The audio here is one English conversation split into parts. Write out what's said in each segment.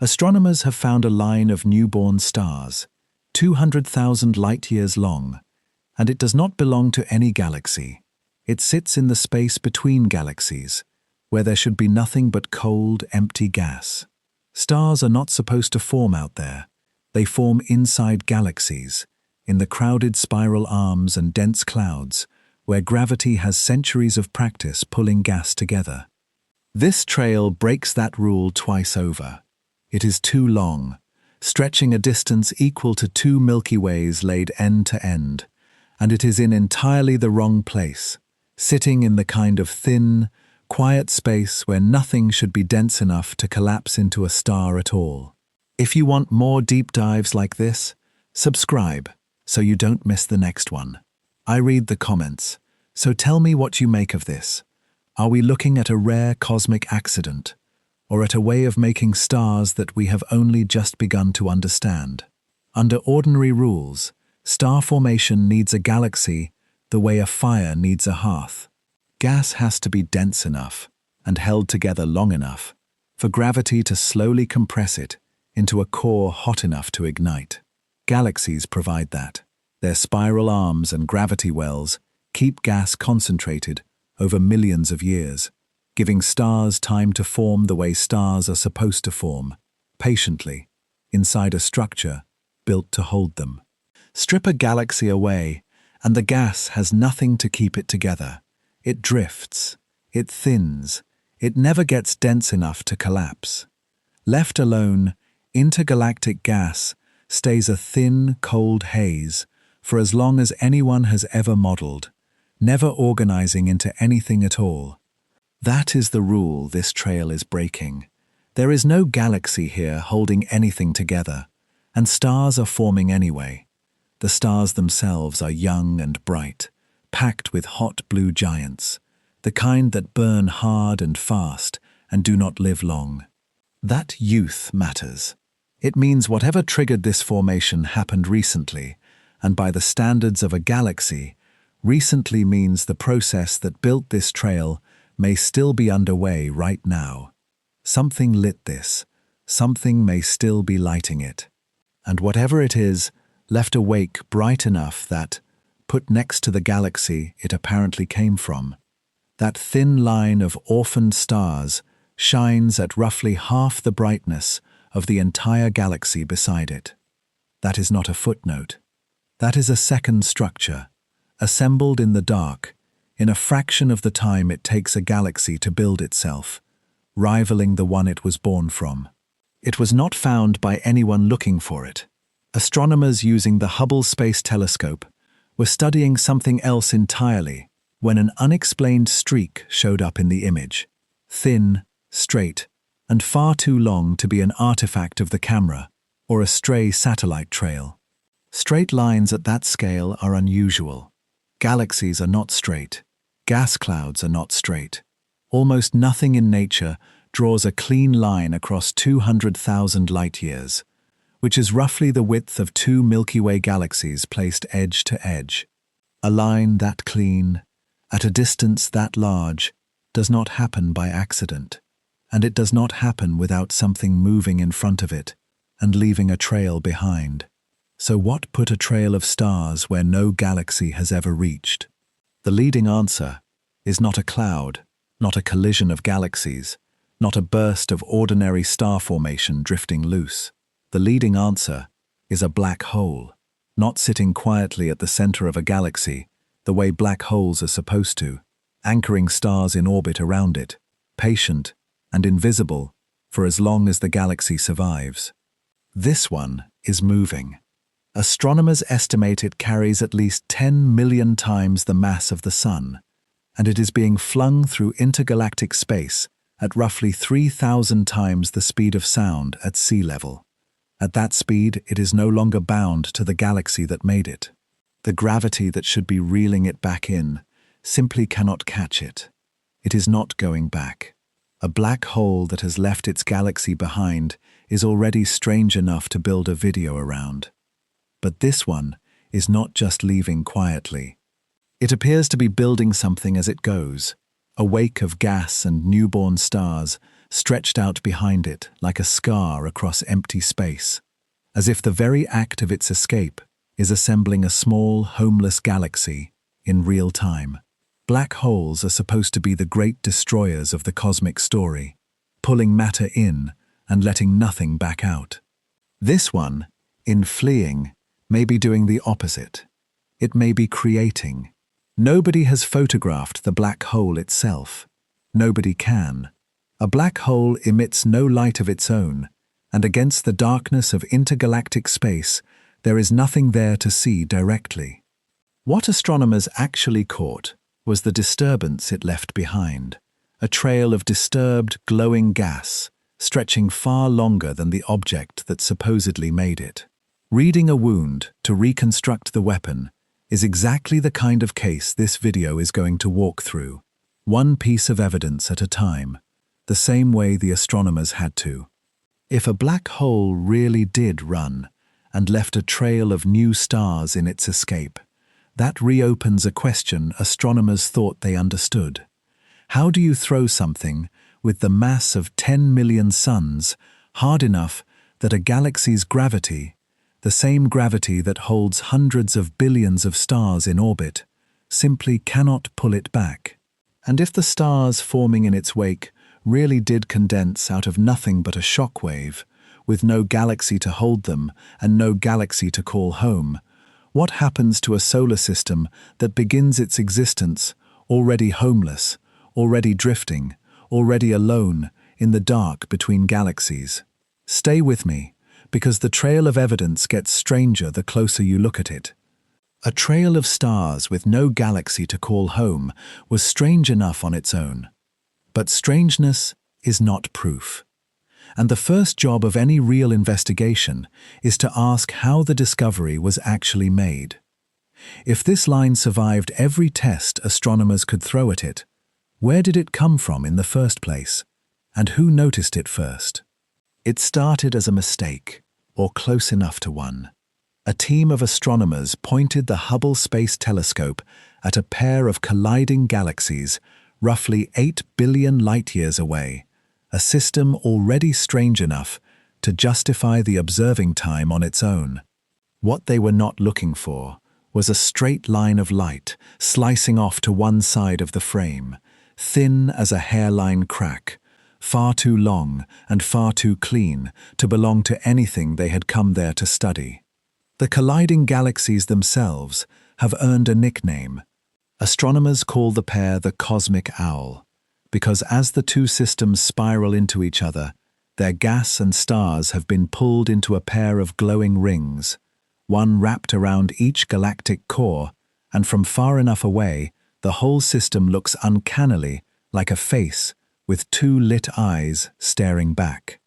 Astronomers have found a line of newborn stars, 200,000 light-years long, and it does not belong to any galaxy. It sits in the space between galaxies, where there should be nothing but cold, empty gas. Stars are not supposed to form out there. They form inside galaxies, in the crowded spiral arms and dense clouds, where gravity has centuries of practice pulling gas together. This trail breaks that rule twice over. It is too long, stretching a distance equal to 2 Milky Ways laid end to end, and it is in entirely the wrong place, sitting in the kind of thin, quiet space where nothing should be dense enough to collapse into a star at all. If you want more deep dives like this, subscribe so you don't miss the next one. I read the comments, so tell me what you make of this. Are we looking at a rare cosmic accident, or at a way of making stars that we have only just begun to understand? Under ordinary rules, star formation needs a galaxy the way a fire needs a hearth. Gas has to be dense enough and held together long enough for gravity to slowly compress it into a core hot enough to ignite. Galaxies provide that. Their spiral arms and gravity wells keep gas concentrated over millions of years, giving stars time to form the way stars are supposed to form, patiently, inside a structure built to hold them. Strip a galaxy away, and the gas has nothing to keep it together. It drifts, it thins, it never gets dense enough to collapse. Left alone, intergalactic gas stays a thin, cold haze for as long as anyone has ever modeled, never organizing into anything at all. That is the rule this trail is breaking. There is no galaxy here holding anything together, and stars are forming anyway. The stars themselves are young and bright, packed with hot blue giants, the kind that burn hard and fast and do not live long. That youth matters. It means whatever triggered this formation happened recently, and by the standards of a galaxy, recently means the process that built this trail may still be underway right now. Something lit this. Something may still be lighting it. And whatever it is, left a wake bright enough that, put next to the galaxy it apparently came from, that thin line of orphaned stars shines at roughly half the brightness of the entire galaxy beside it. That is not a footnote. That is a second structure, assembled in the dark, in a fraction of the time it takes a galaxy to build itself, rivaling the one it was born from. It was not found by anyone looking for it. Astronomers using the Hubble Space Telescope were studying something else entirely when an unexplained streak showed up in the image. Thin, straight, and far too long to be an artifact of the camera or a stray satellite trail. Straight lines at that scale are unusual. Galaxies are not straight. Gas clouds are not straight. Almost nothing in nature draws a clean line across 200,000 light-years, which is roughly the width of 2 Milky Way galaxies placed edge to edge. A line that clean, at a distance that large, does not happen by accident, and it does not happen without something moving in front of it and leaving a trail behind. So what put a trail of stars where no galaxy has ever reached? The leading answer is not a cloud, not a collision of galaxies, not a burst of ordinary star formation drifting loose. The leading answer is a black hole, not sitting quietly at the center of a galaxy, the way black holes are supposed to, anchoring stars in orbit around it, patient and invisible for as long as the galaxy survives. This one is moving. Astronomers estimate it carries at least 10 million times the mass of the Sun, and it is being flung through intergalactic space at roughly 3,000 times the speed of sound at sea level. At that speed, it is no longer bound to the galaxy that made it. The gravity that should be reeling it back in simply cannot catch it. It is not going back. A black hole that has left its galaxy behind is already strange enough to build a video around. But this one is not just leaving quietly. It appears to be building something as it goes, a wake of gas and newborn stars stretched out behind it like a scar across empty space, as if the very act of its escape is assembling a small, homeless galaxy in real time. Black holes are supposed to be the great destroyers of the cosmic story, pulling matter in and letting nothing back out. This one, in fleeing, may be doing the opposite. It may be creating. Nobody has photographed the black hole itself. Nobody can. A black hole emits no light of its own, and against the darkness of intergalactic space, there is nothing there to see directly. What astronomers actually caught was the disturbance it left behind, a trail of disturbed, glowing gas, stretching far longer than the object that supposedly made it. Reading a wound to reconstruct the weapon is exactly the kind of case this video is going to walk through, one piece of evidence at a time, the same way the astronomers had to. If a black hole really did run and left a trail of new stars in its escape, that reopens a question astronomers thought they understood. How do you throw something with the mass of 10 million suns hard enough that a galaxy's gravity, the same gravity that holds hundreds of billions of stars in orbit, simply cannot pull it back? And if the stars forming in its wake really did condense out of nothing but a shock wave, with no galaxy to hold them and no galaxy to call home, what happens to a solar system that begins its existence already homeless, already drifting, already alone in the dark between galaxies? Stay with me, because the trail of evidence gets stranger the closer you look at it. A trail of stars with no galaxy to call home was strange enough on its own. But strangeness is not proof. And the first job of any real investigation is to ask how the discovery was actually made. If this line survived every test astronomers could throw at it, where did it come from in the first place? And who noticed it first? It started as a mistake, or close enough to one. A team of astronomers pointed the Hubble Space Telescope at a pair of colliding galaxies roughly 8 billion light-years away, a system already strange enough to justify the observing time on its own. What they were not looking for was a straight line of light slicing off to one side of the frame, thin as a hairline crack, far too long and far too clean to belong to anything they had come there to study. The colliding galaxies themselves have earned a nickname. Astronomers call the pair the cosmic owl, because as the two systems spiral into each other, their gas and stars have been pulled into a pair of glowing rings, one wrapped around each galactic core, and from far enough away, the whole system looks uncannily like a face with two lit eyes staring back.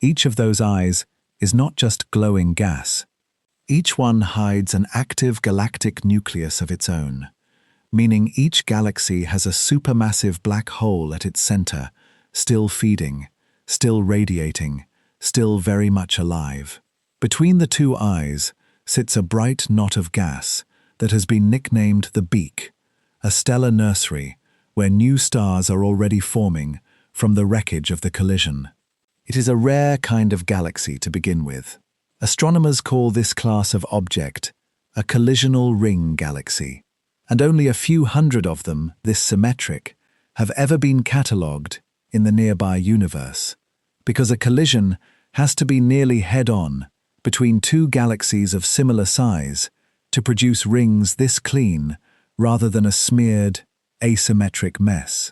Each of those eyes is not just glowing gas. Each one hides an active galactic nucleus of its own, meaning each galaxy has a supermassive black hole at its center, still feeding, still radiating, still very much alive. Between the two eyes sits a bright knot of gas that has been nicknamed the beak, a stellar nursery where new stars are already forming from the wreckage of the collision. It is a rare kind of galaxy to begin with. Astronomers call this class of object a collisional ring galaxy, and only a few hundred of them, this symmetric, have ever been catalogued in the nearby universe, because a collision has to be nearly head-on between two galaxies of similar size to produce rings this clean rather than a smeared, asymmetric mess.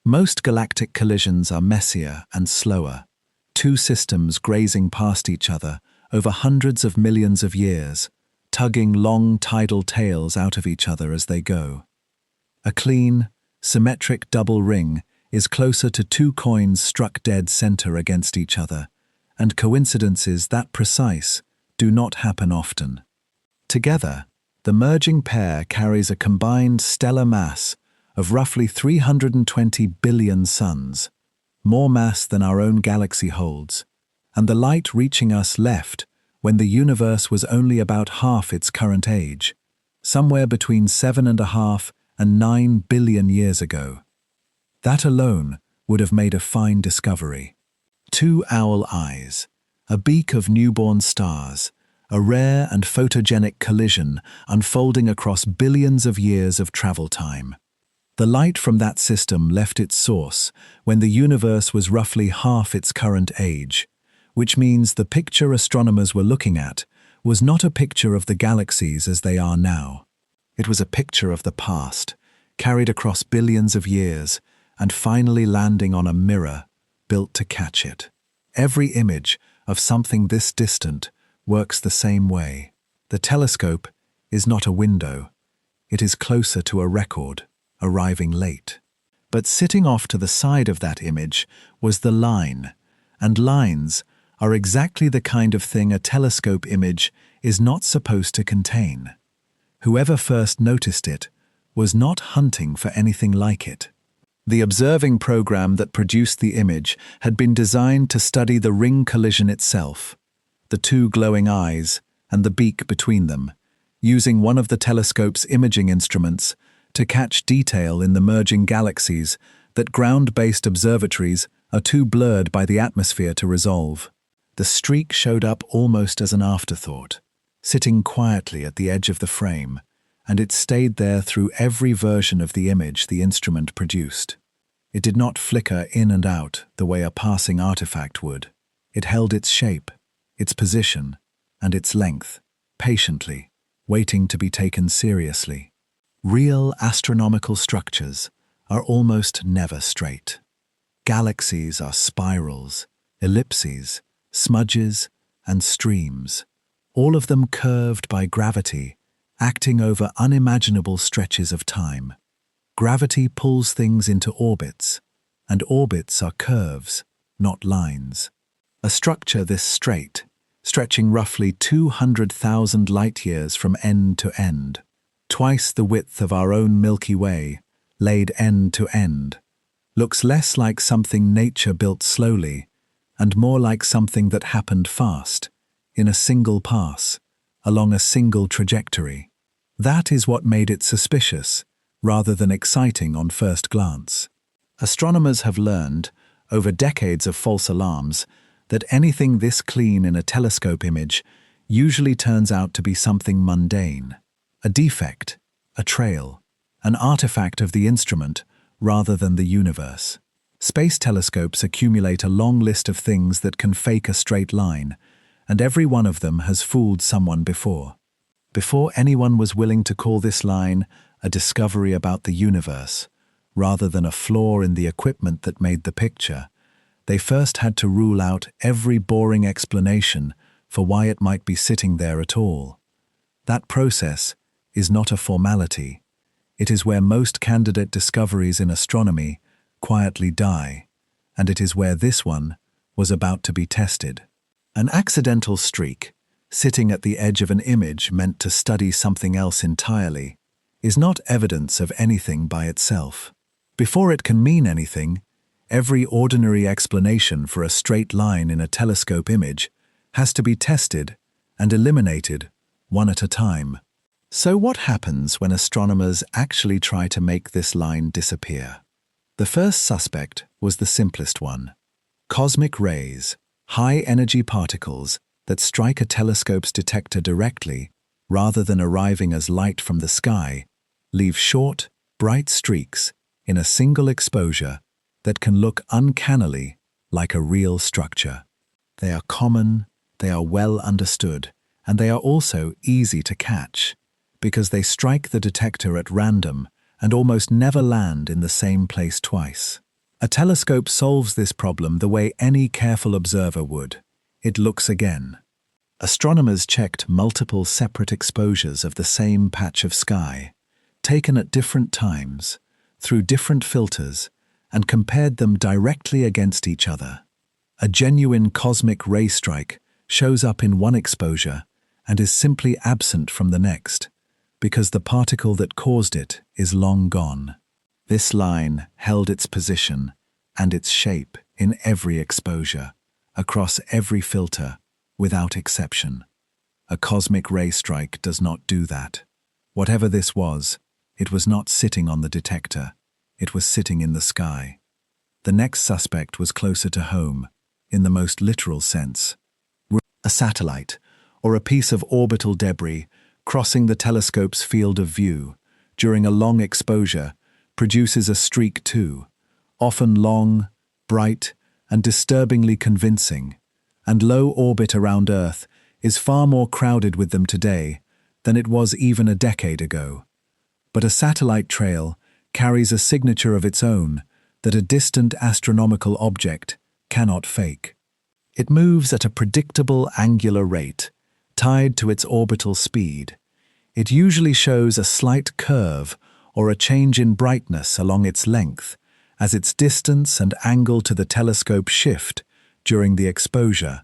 Most galactic collisions are messier and slower, two systems grazing past each other over hundreds of millions of years, tugging long tidal tails out of each other as they go. A clean, symmetric double ring is closer to two coins struck dead center against each other, and coincidences that precise do not happen often. Together, the merging pair carries a combined stellar mass of roughly 320 billion suns, more mass than our own galaxy holds, and the light reaching us left when the universe was only about half its current age, somewhere between 7.5 and 9 billion years ago. That alone would have made a fine discovery. Two owl eyes, a beak of newborn stars, a rare and photogenic collision unfolding across billions of years of travel time. The light from that system left its source when the universe was roughly half its current age, which means the picture astronomers were looking at was not a picture of the galaxies as they are now. It was a picture of the past, carried across billions of years, and finally landing on a mirror built to catch it. Every image of something this distant works the same way. The telescope is not a window. It is closer to a record, arriving late. But sitting off to the side of that image was the line, and lines are exactly the kind of thing a telescope image is not supposed to contain. Whoever first noticed it was not hunting for anything like it. The observing program that produced the image had been designed to study the ring collision itself, the two glowing eyes and the beak between them, using one of the telescope's imaging instruments to catch detail in the merging galaxies that ground-based observatories are too blurred by the atmosphere to resolve. The streak showed up almost as an afterthought, sitting quietly at the edge of the frame, and it stayed there through every version of the image the instrument produced. It did not flicker in and out the way a passing artifact would. It held its shape, its position, and its length, patiently, waiting to be taken seriously. Real astronomical structures are almost never straight. Galaxies are spirals, ellipses, smudges, and streams, all of them curved by gravity, acting over unimaginable stretches of time. Gravity pulls things into orbits, and orbits are curves, not lines. A structure this straight, stretching roughly 200,000 light-years from end to end, twice the width of our own Milky Way, laid end to end, looks less like something nature built slowly and more like something that happened fast, in a single pass, along a single trajectory. That is what made it suspicious, rather than exciting on first glance. Astronomers have learned, over decades of false alarms, that anything this clean in a telescope image usually turns out to be something mundane, a defect, a trail, an artifact of the instrument rather than the universe. Space telescopes accumulate a long list of things that can fake a straight line, and every one of them has fooled someone before. Before anyone was willing to call this line a discovery about the universe, rather than a flaw in the equipment that made the picture, they first had to rule out every boring explanation for why it might be sitting there at all. That process is not a formality. It is where most candidate discoveries in astronomy quietly die, and it is where this one was about to be tested. An accidental streak, sitting at the edge of an image meant to study something else entirely, is not evidence of anything by itself. Before it can mean anything, every ordinary explanation for a straight line in a telescope image has to be tested and eliminated one at a time. So what happens when astronomers actually try to make this line disappear? The first suspect was the simplest one. Cosmic rays, high-energy particles that strike a telescope's detector directly, rather than arriving as light from the sky, leave short, bright streaks in a single exposure that can look uncannily like a real structure. They are common, they are well understood, and they are also easy to catch, because they strike the detector at random and almost never land in the same place twice. A telescope solves this problem the way any careful observer would. It looks again. Astronomers checked multiple separate exposures of the same patch of sky, taken at different times, through different filters, and compared them directly against each other. A genuine cosmic ray strike shows up in one exposure and is simply absent from the next, because the particle that caused it is long gone. This line held its position and its shape in every exposure, across every filter, without exception. A cosmic ray strike does not do that. Whatever this was, it was not sitting on the detector. It was sitting in the sky. The next suspect was closer to home, in the most literal sense. A satellite, or a piece of orbital debris, crossing the telescope's field of view, during a long exposure, produces a streak too, often long, bright, and disturbingly convincing, and low orbit around Earth is far more crowded with them today than it was even a decade ago. But a satellite trail carries a signature of its own that a distant astronomical object cannot fake. It moves at a predictable angular rate, tied to its orbital speed. It usually shows a slight curve or a change in brightness along its length as its distance and angle to the telescope shift during the exposure.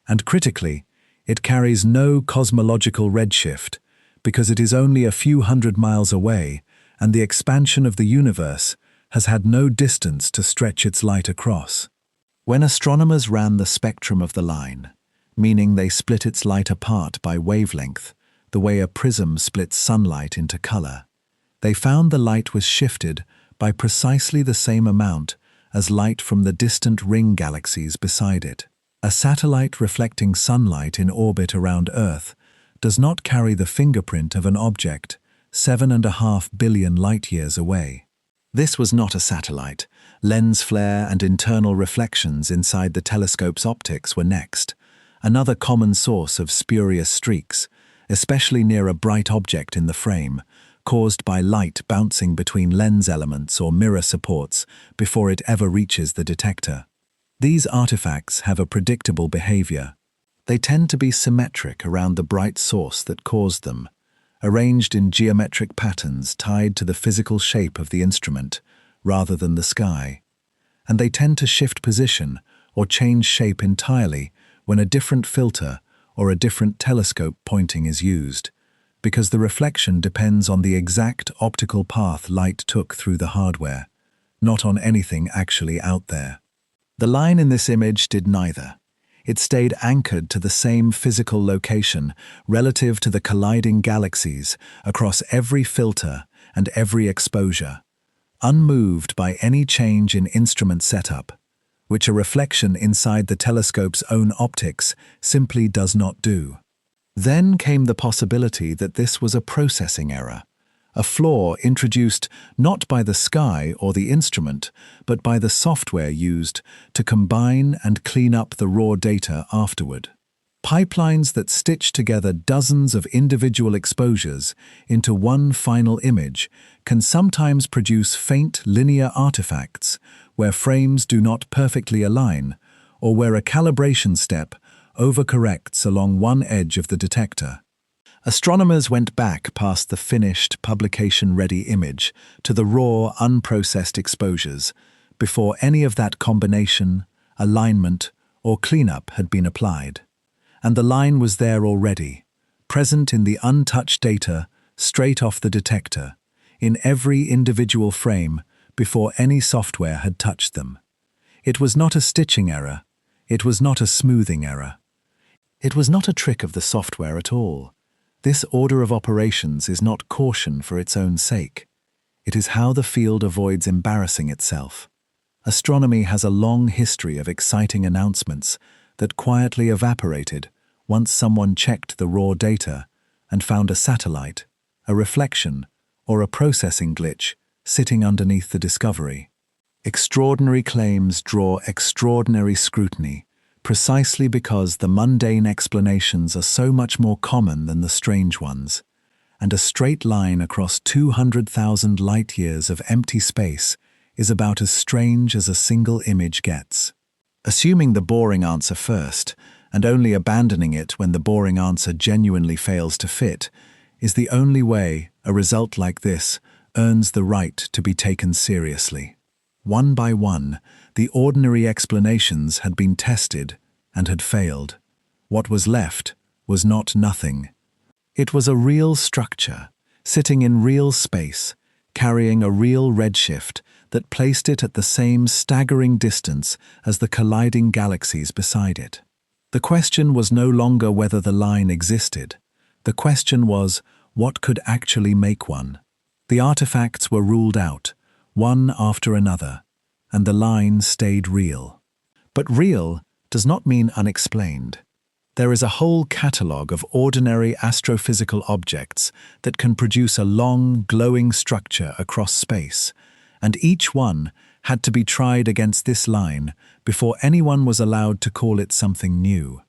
And critically, it carries no cosmological redshift because it is only a few hundred miles away, and the expansion of the universe has had no distance to stretch its light across. When astronomers ran the spectrum of the line, meaning they split its light apart by wavelength, the way a prism splits sunlight into color, they found the light was shifted by precisely the same amount as light from the distant ring galaxies beside it. A satellite reflecting sunlight in orbit around Earth does not carry the fingerprint of an object 7.5 billion light-years away. This was not a satellite. Lens flare and internal reflections inside the telescope's optics were next, another common source of spurious streaks, especially near a bright object in the frame, caused by light bouncing between lens elements or mirror supports before it ever reaches the detector. These artifacts have a predictable behavior. They tend to be symmetric around the bright source that caused them, arranged in geometric patterns tied to the physical shape of the instrument rather than the sky. And they tend to shift position or change shape entirely when a different filter or a different telescope pointing is used, because the reflection depends on the exact optical path light took through the hardware, not on anything actually out there. The line in this image did neither. It stayed anchored to the same physical location relative to the colliding galaxies across every filter and every exposure, unmoved by any change in instrument setup, which a reflection inside the telescope's own optics simply does not do. Then came the possibility that this was a processing error, a flaw introduced not by the sky or the instrument, but by the software used to combine and clean up the raw data afterward. Pipelines that stitch together dozens of individual exposures into one final image can sometimes produce faint linear artifacts where frames do not perfectly align, or where a calibration step overcorrects along one edge of the detector. Astronomers went back past the finished, publication-ready image to the raw, unprocessed exposures before any of that combination, alignment, or cleanup had been applied. And the line was there already, present in the untouched data straight off the detector, in every individual frame before any software had touched them. It was not a stitching error. It was not a smoothing error. It was not a trick of the software at all. This order of operations is not caution for its own sake. It is how the field avoids embarrassing itself. Astronomy has a long history of exciting announcements that quietly evaporated once someone checked the raw data and found a satellite, a reflection, or a processing glitch sitting underneath the discovery. Extraordinary claims draw extraordinary scrutiny, precisely because the mundane explanations are so much more common than the strange ones, and a straight line across 200,000 light-years of empty space is about as strange as a single image gets. Assuming the boring answer first, and only abandoning it when the boring answer genuinely fails to fit, is the only way a result like this earns the right to be taken seriously. One by one, the ordinary explanations had been tested and had failed. What was left was not nothing. It was a real structure, sitting in real space, carrying a real redshift that placed it at the same staggering distance as the colliding galaxies beside it. The question was no longer whether the line existed. The question was, what could actually make one? The artifacts were ruled out, one after another, and the line stayed real. But real does not mean unexplained. There is a whole catalogue of ordinary astrophysical objects that can produce a long, glowing structure across space, and each one had to be tried against this line before anyone was allowed to call it something new.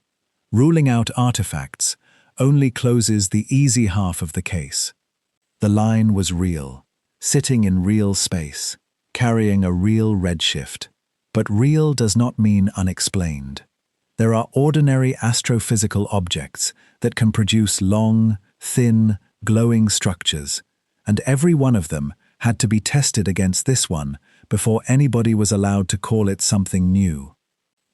Ruling out artifacts only closes the easy half of the case. The line was real, sitting in real space, carrying a real redshift. But real does not mean unexplained. There are ordinary astrophysical objects that can produce long, thin, glowing structures, and every one of them had to be tested against this one before anybody was allowed to call it something new.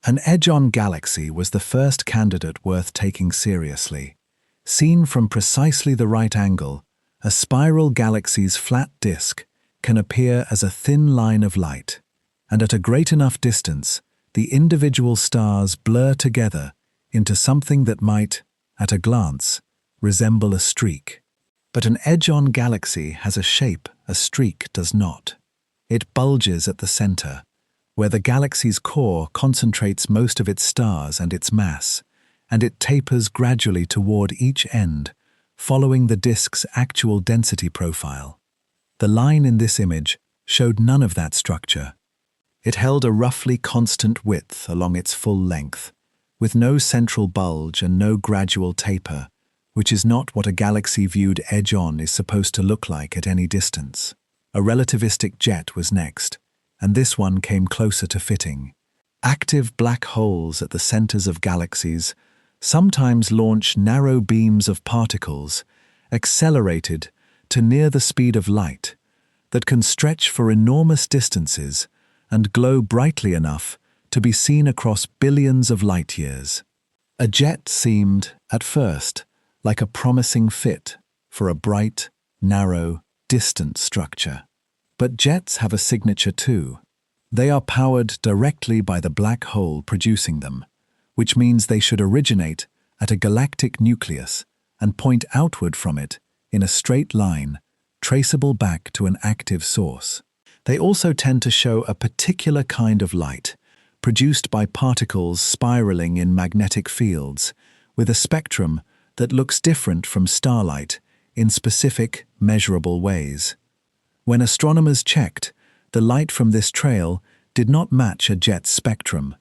An edge-on galaxy was the first candidate worth taking seriously. Seen from precisely the right angle, a spiral galaxy's flat disk can appear as a thin line of light, and at a great enough distance, the individual stars blur together into something that might, at a glance, resemble a streak. But an edge-on galaxy has a shape a streak does not. It bulges at the center, where the galaxy's core concentrates most of its stars and its mass, and it tapers gradually toward each end, following the disk's actual density profile. The line in this image showed none of that structure. It held a roughly constant width along its full length, with no central bulge and no gradual taper, which is not what a galaxy viewed edge-on is supposed to look like at any distance. A relativistic jet was next, and this one came closer to fitting. Active black holes at the centers of galaxies sometimes launch narrow beams of particles, accelerated to near the speed of light, that can stretch for enormous distances and glow brightly enough to be seen across billions of light-years. A jet seemed, at first, like a promising fit for a bright, narrow, distant structure. But jets have a signature too. They are powered directly by the black hole producing them, which means they should originate at a galactic nucleus and point outward from it in a straight line, traceable back to an active source. They also tend to show a particular kind of light, produced by particles spiraling in magnetic fields, with a spectrum that looks different from starlight in specific, measurable ways. When astronomers checked, the light from this trail did not match a jet's spectrum.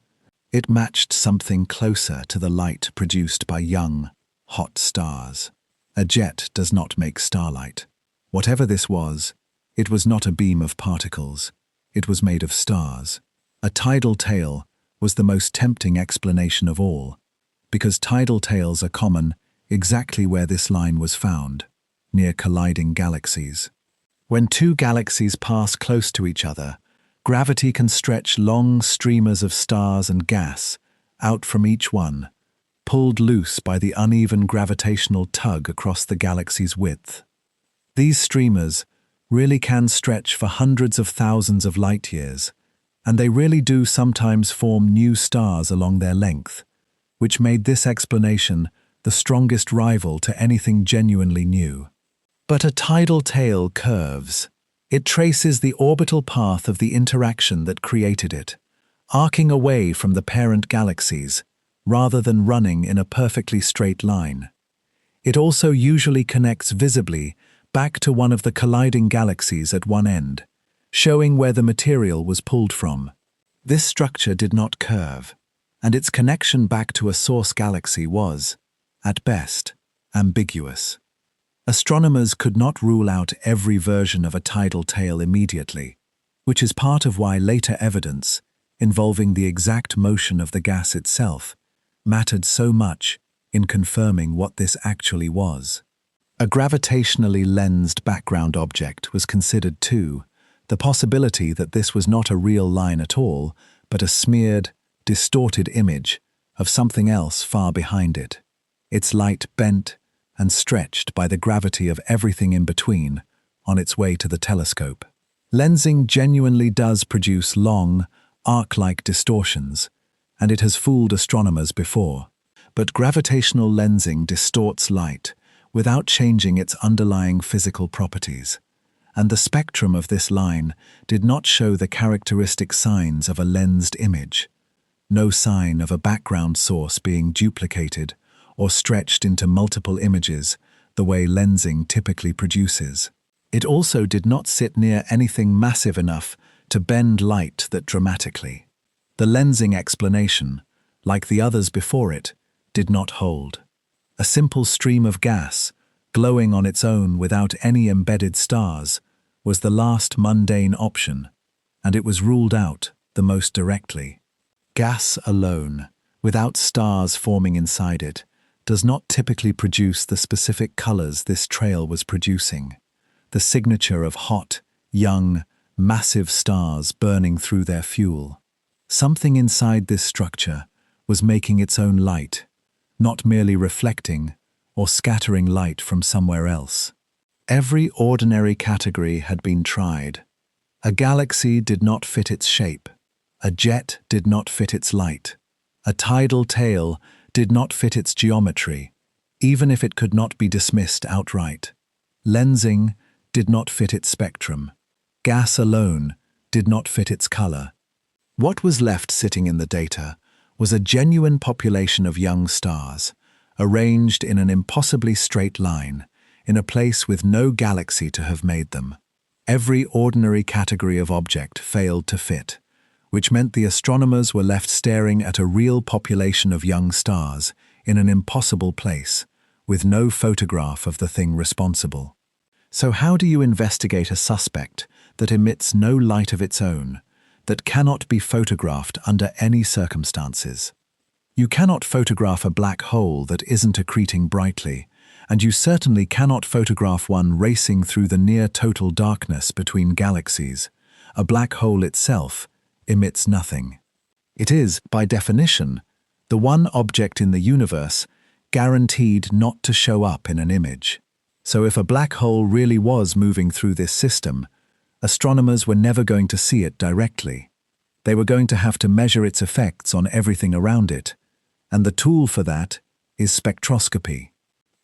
It matched something closer to the light produced by young, hot stars. A jet does not make starlight. Whatever this was, it was not a beam of particles. It was made of stars. A tidal tail was the most tempting explanation of all, because tidal tails are common exactly where this line was found, near colliding galaxies. When two galaxies pass close to each other, gravity can stretch long streamers of stars and gas out from each one, pulled loose by the uneven gravitational tug across the galaxy's width. These streamers really can stretch for hundreds of thousands of light-years, and they really do sometimes form new stars along their length, which made this explanation the strongest rival to anything genuinely new. But a tidal tail curves. It traces the orbital path of the interaction that created it, arcing away from the parent galaxies, rather than running in a perfectly straight line. It also usually connects visibly back to one of the colliding galaxies at one end, showing where the material was pulled from. This structure did not curve, and its connection back to a source galaxy was, at best, ambiguous. Astronomers could not rule out every version of a tidal tail immediately, which is part of why later evidence, involving the exact motion of the gas itself, mattered so much in confirming what this actually was. A gravitationally lensed background object was considered too, the possibility that this was not a real line at all, but a smeared, distorted image of something else far behind it. Its light bent and stretched by the gravity of everything in between on its way to the telescope. Lensing genuinely does produce long, arc-like distortions, and it has fooled astronomers before. But gravitational lensing distorts light without changing its underlying physical properties, and the spectrum of this line did not show the characteristic signs of a lensed image. No sign of a background source being duplicated or stretched into multiple images the way lensing typically produces. It also did not sit near anything massive enough to bend light that dramatically. The lensing explanation, like the others before it, did not hold. A simple stream of gas, glowing on its own without any embedded stars, was the last mundane option, and it was ruled out the most directly. Gas alone, without stars forming inside it, does not typically produce the specific colors this trail was producing, the signature of hot, young, massive stars burning through their fuel. Something inside this structure was making its own light, not merely reflecting or scattering light from somewhere else. Every ordinary category had been tried. A galaxy did not fit its shape. A jet did not fit its light. A tidal tail did not fit its geometry, even if it could not be dismissed outright. Lensing did not fit its spectrum. Gas alone did not fit its color. What was left sitting in the data was a genuine population of young stars, arranged in an impossibly straight line, in a place with no galaxy to have made them. Every ordinary category of object failed to fit, which meant the astronomers were left staring at a real population of young stars in an impossible place, with no photograph of the thing responsible. So how do you investigate a suspect that emits no light of its own, that cannot be photographed under any circumstances? You cannot photograph a black hole that isn't accreting brightly, and you certainly cannot photograph one racing through the near-total darkness between galaxies. A black hole itself emits nothing. It is, by definition, the one object in the universe guaranteed not to show up in an image. So if a black hole really was moving through this system, astronomers were never going to see it directly. They were going to have to measure its effects on everything around it, and the tool for that is spectroscopy.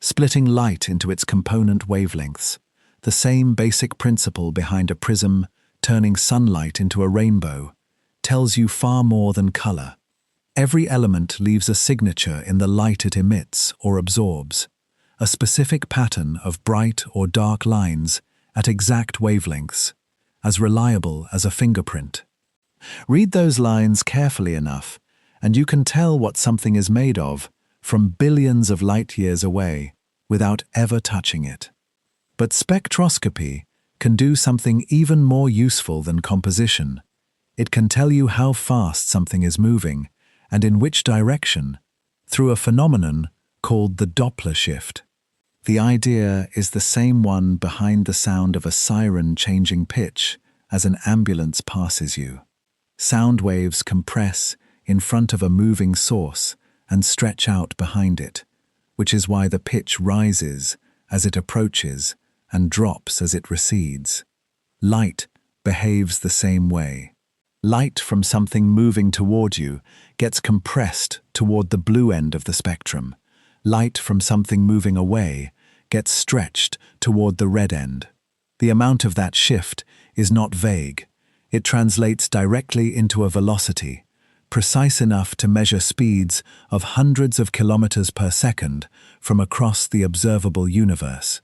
Splitting light into its component wavelengths, the same basic principle behind a prism turning sunlight into a rainbow, tells you far more than color. Every element leaves a signature in the light it emits or absorbs, a specific pattern of bright or dark lines at exact wavelengths, as reliable as a fingerprint. Read those lines carefully enough, and you can tell what something is made of from billions of light years away without ever touching it. But spectroscopy can do something even more useful than composition. It can tell you how fast something is moving and in which direction, through a phenomenon called the Doppler shift. The idea is the same one behind the sound of a siren changing pitch as an ambulance passes you. Sound waves compress in front of a moving source and stretch out behind it, which is why the pitch rises as it approaches and drops as it recedes. Light behaves the same way. Light from something moving toward you gets compressed toward the blue end of the spectrum. Light from something moving away gets stretched toward the red end. The amount of that shift is not vague. It translates directly into a velocity, precise enough to measure speeds of hundreds of kilometers per second from across the observable universe.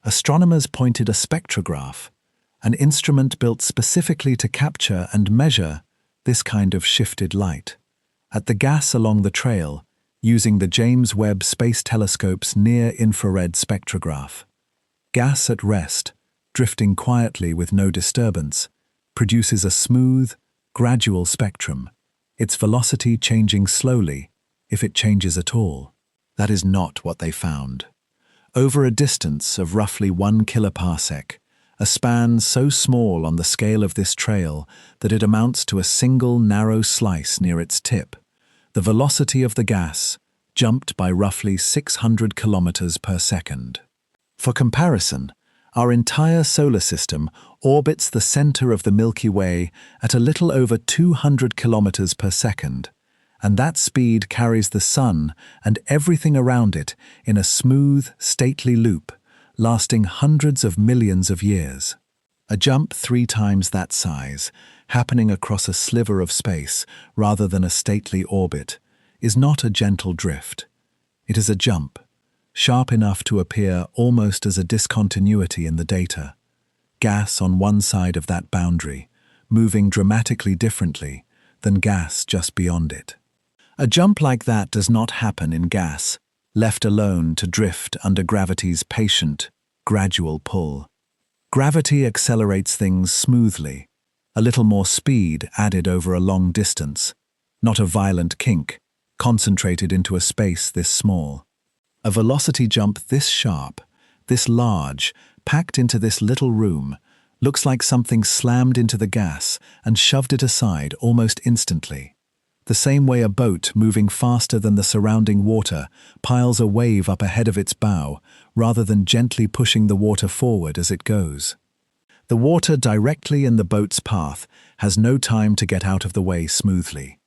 Astronomers pointed a spectrograph, an instrument built specifically to capture and measure this kind of shifted light, at the gas along the trail using the James Webb Space Telescope's near-infrared spectrograph. Gas at rest, drifting quietly with no disturbance, produces a smooth, gradual spectrum, its velocity changing slowly, if it changes at all. That is not what they found. Over a distance of roughly 1 kiloparsec, a span so small on the scale of this trail that it amounts to a single narrow slice near its tip, the velocity of the gas jumped by roughly 600 kilometers per second. For comparison, our entire solar system orbits the center of the Milky Way at a little over 200 kilometers per second, and that speed carries the sun and everything around it in a smooth, stately loop, lasting hundreds of millions of years. A jump 3 times that size, happening across a sliver of space rather than a stately orbit, is not a gentle drift. It is a jump, sharp enough to appear almost as a discontinuity in the data. Gas on one side of that boundary, moving dramatically differently than gas just beyond it. A jump like that does not happen in gas, left alone to drift under gravity's patient, gradual pull. Gravity accelerates things smoothly, a little more speed added over a long distance, not a violent kink, concentrated into a space this small. A velocity jump this sharp, this large, packed into this little room, looks like something slammed into the gas and shoved it aside almost instantly. The same way a boat moving faster than the surrounding water piles a wave up ahead of its bow rather than gently pushing the water forward as it goes. The water directly in the boat's path has no time to get out of the way smoothly.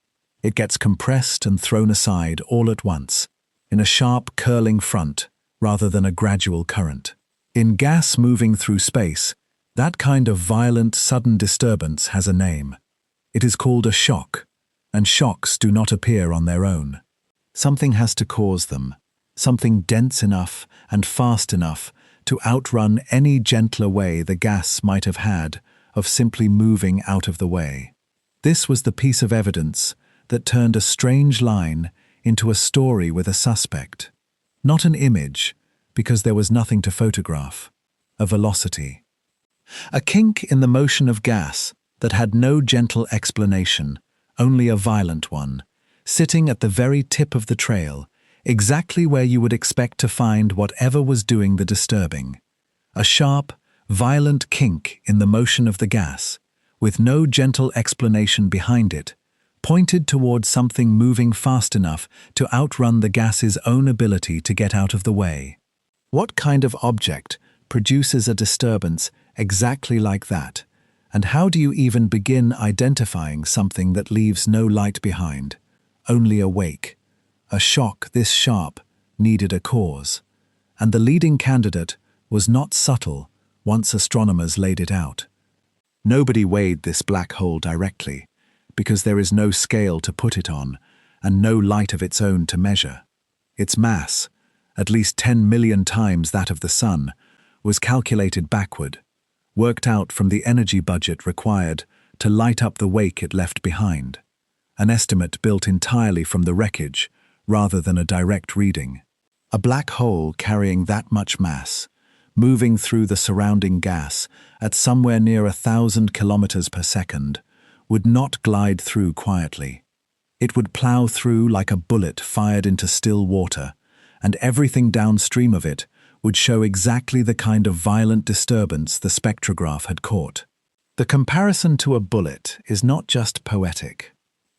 It gets compressed and thrown aside all at once, in a sharp curling front rather than a gradual current. In gas moving through space, that kind of violent, sudden disturbance has a name. It is called a shock, and shocks do not appear on their own. Something has to cause them, something dense enough and fast enough to outrun any gentler way the gas might have had of simply moving out of the way. This was the piece of evidence that turned a strange line into a story with a suspect. Not an image, because there was nothing to photograph. A velocity. A kink in the motion of gas that had no gentle explanation, only a violent one, sitting at the very tip of the trail, exactly where you would expect to find whatever was doing the disturbing. A sharp, violent kink in the motion of the gas, with no gentle explanation behind it, pointed towards something moving fast enough to outrun the gas's own ability to get out of the way. What kind of object produces a disturbance exactly like that? And how do you even begin identifying something that leaves no light behind, only a wake? A shock this sharp needed a cause, and the leading candidate was not subtle once astronomers laid it out. Nobody weighed this black hole directly, because there is no scale to put it on, and no light of its own to measure. Its mass, at least 10 million times that of the Sun, was calculated backward, worked out from the energy budget required to light up the wake it left behind, an estimate built entirely from the wreckage rather than a direct reading. A black hole carrying that much mass, moving through the surrounding gas at somewhere near 1,000 kilometers per second, would not glide through quietly. It would plow through like a bullet fired into still water, and everything downstream of it would show exactly the kind of violent disturbance the spectrograph had caught. The comparison to a bullet is not just poetic.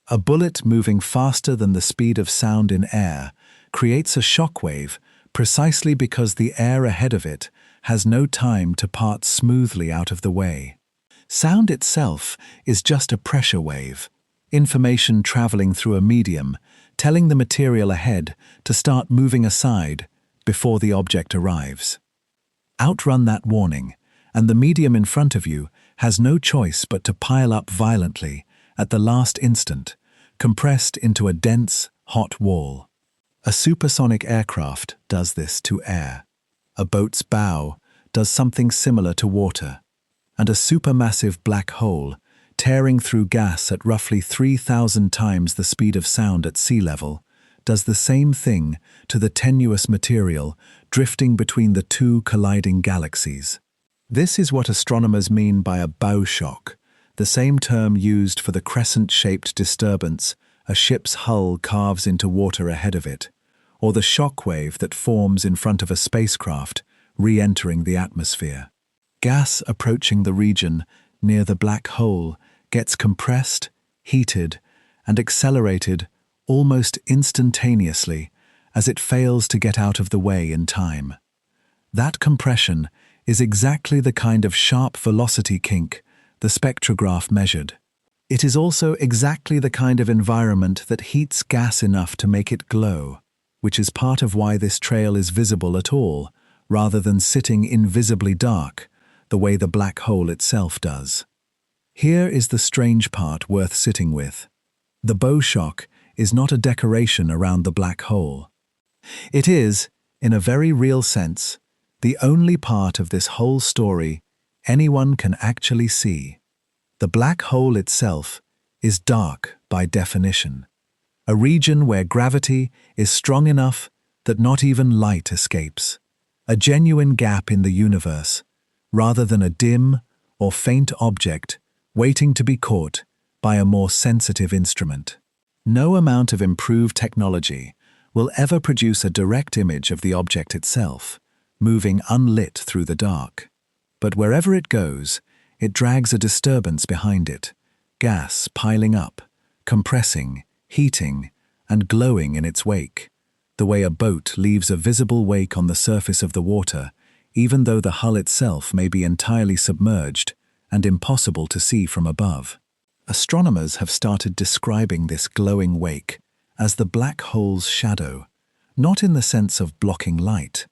A bullet moving faster than the speed of sound in air creates a shockwave precisely because the air ahead of it has no time to part smoothly out of the way. Sound itself is just a pressure wave, information traveling through a medium, telling the material ahead to start moving aside before the object arrives. Outrun that warning, and the medium in front of you has no choice but to pile up violently at the last instant, compressed into a dense, hot wall. A supersonic aircraft does this to air. A boat's bow does something similar to water. And a supermassive black hole, tearing through gas at roughly 3,000 times the speed of sound at sea level, does the same thing to the tenuous material drifting between the two colliding galaxies. This is what astronomers mean by a bow shock, the same term used for the crescent-shaped disturbance a ship's hull carves into water ahead of it, or the shock wave that forms in front of a spacecraft re-entering the atmosphere. Gas approaching the region near the black hole gets compressed, heated, and accelerated almost instantaneously as it fails to get out of the way in time. That compression is exactly the kind of sharp velocity kink the spectrograph measured. It is also exactly the kind of environment that heats gas enough to make it glow, which is part of why this trail is visible at all, rather than sitting invisibly dark, the way the black hole itself does. Here is the strange part worth sitting with. The bow shock is not a decoration around the black hole. It is, in a very real sense, the only part of this whole story anyone can actually see. The black hole itself is dark by definition, a region where gravity is strong enough that not even light escapes, a genuine gap in the universe, rather than a dim or faint object waiting to be caught by a more sensitive instrument. No amount of improved technology will ever produce a direct image of the object itself, moving unlit through the dark. But wherever it goes, it drags a disturbance behind it, gas piling up, compressing, heating, and glowing in its wake, the way a boat leaves a visible wake on the surface of the water, even though the hull itself may be entirely submerged and impossible to see from above. Astronomers have started describing this glowing wake as the black hole's shadow, not in the sense of blocking light,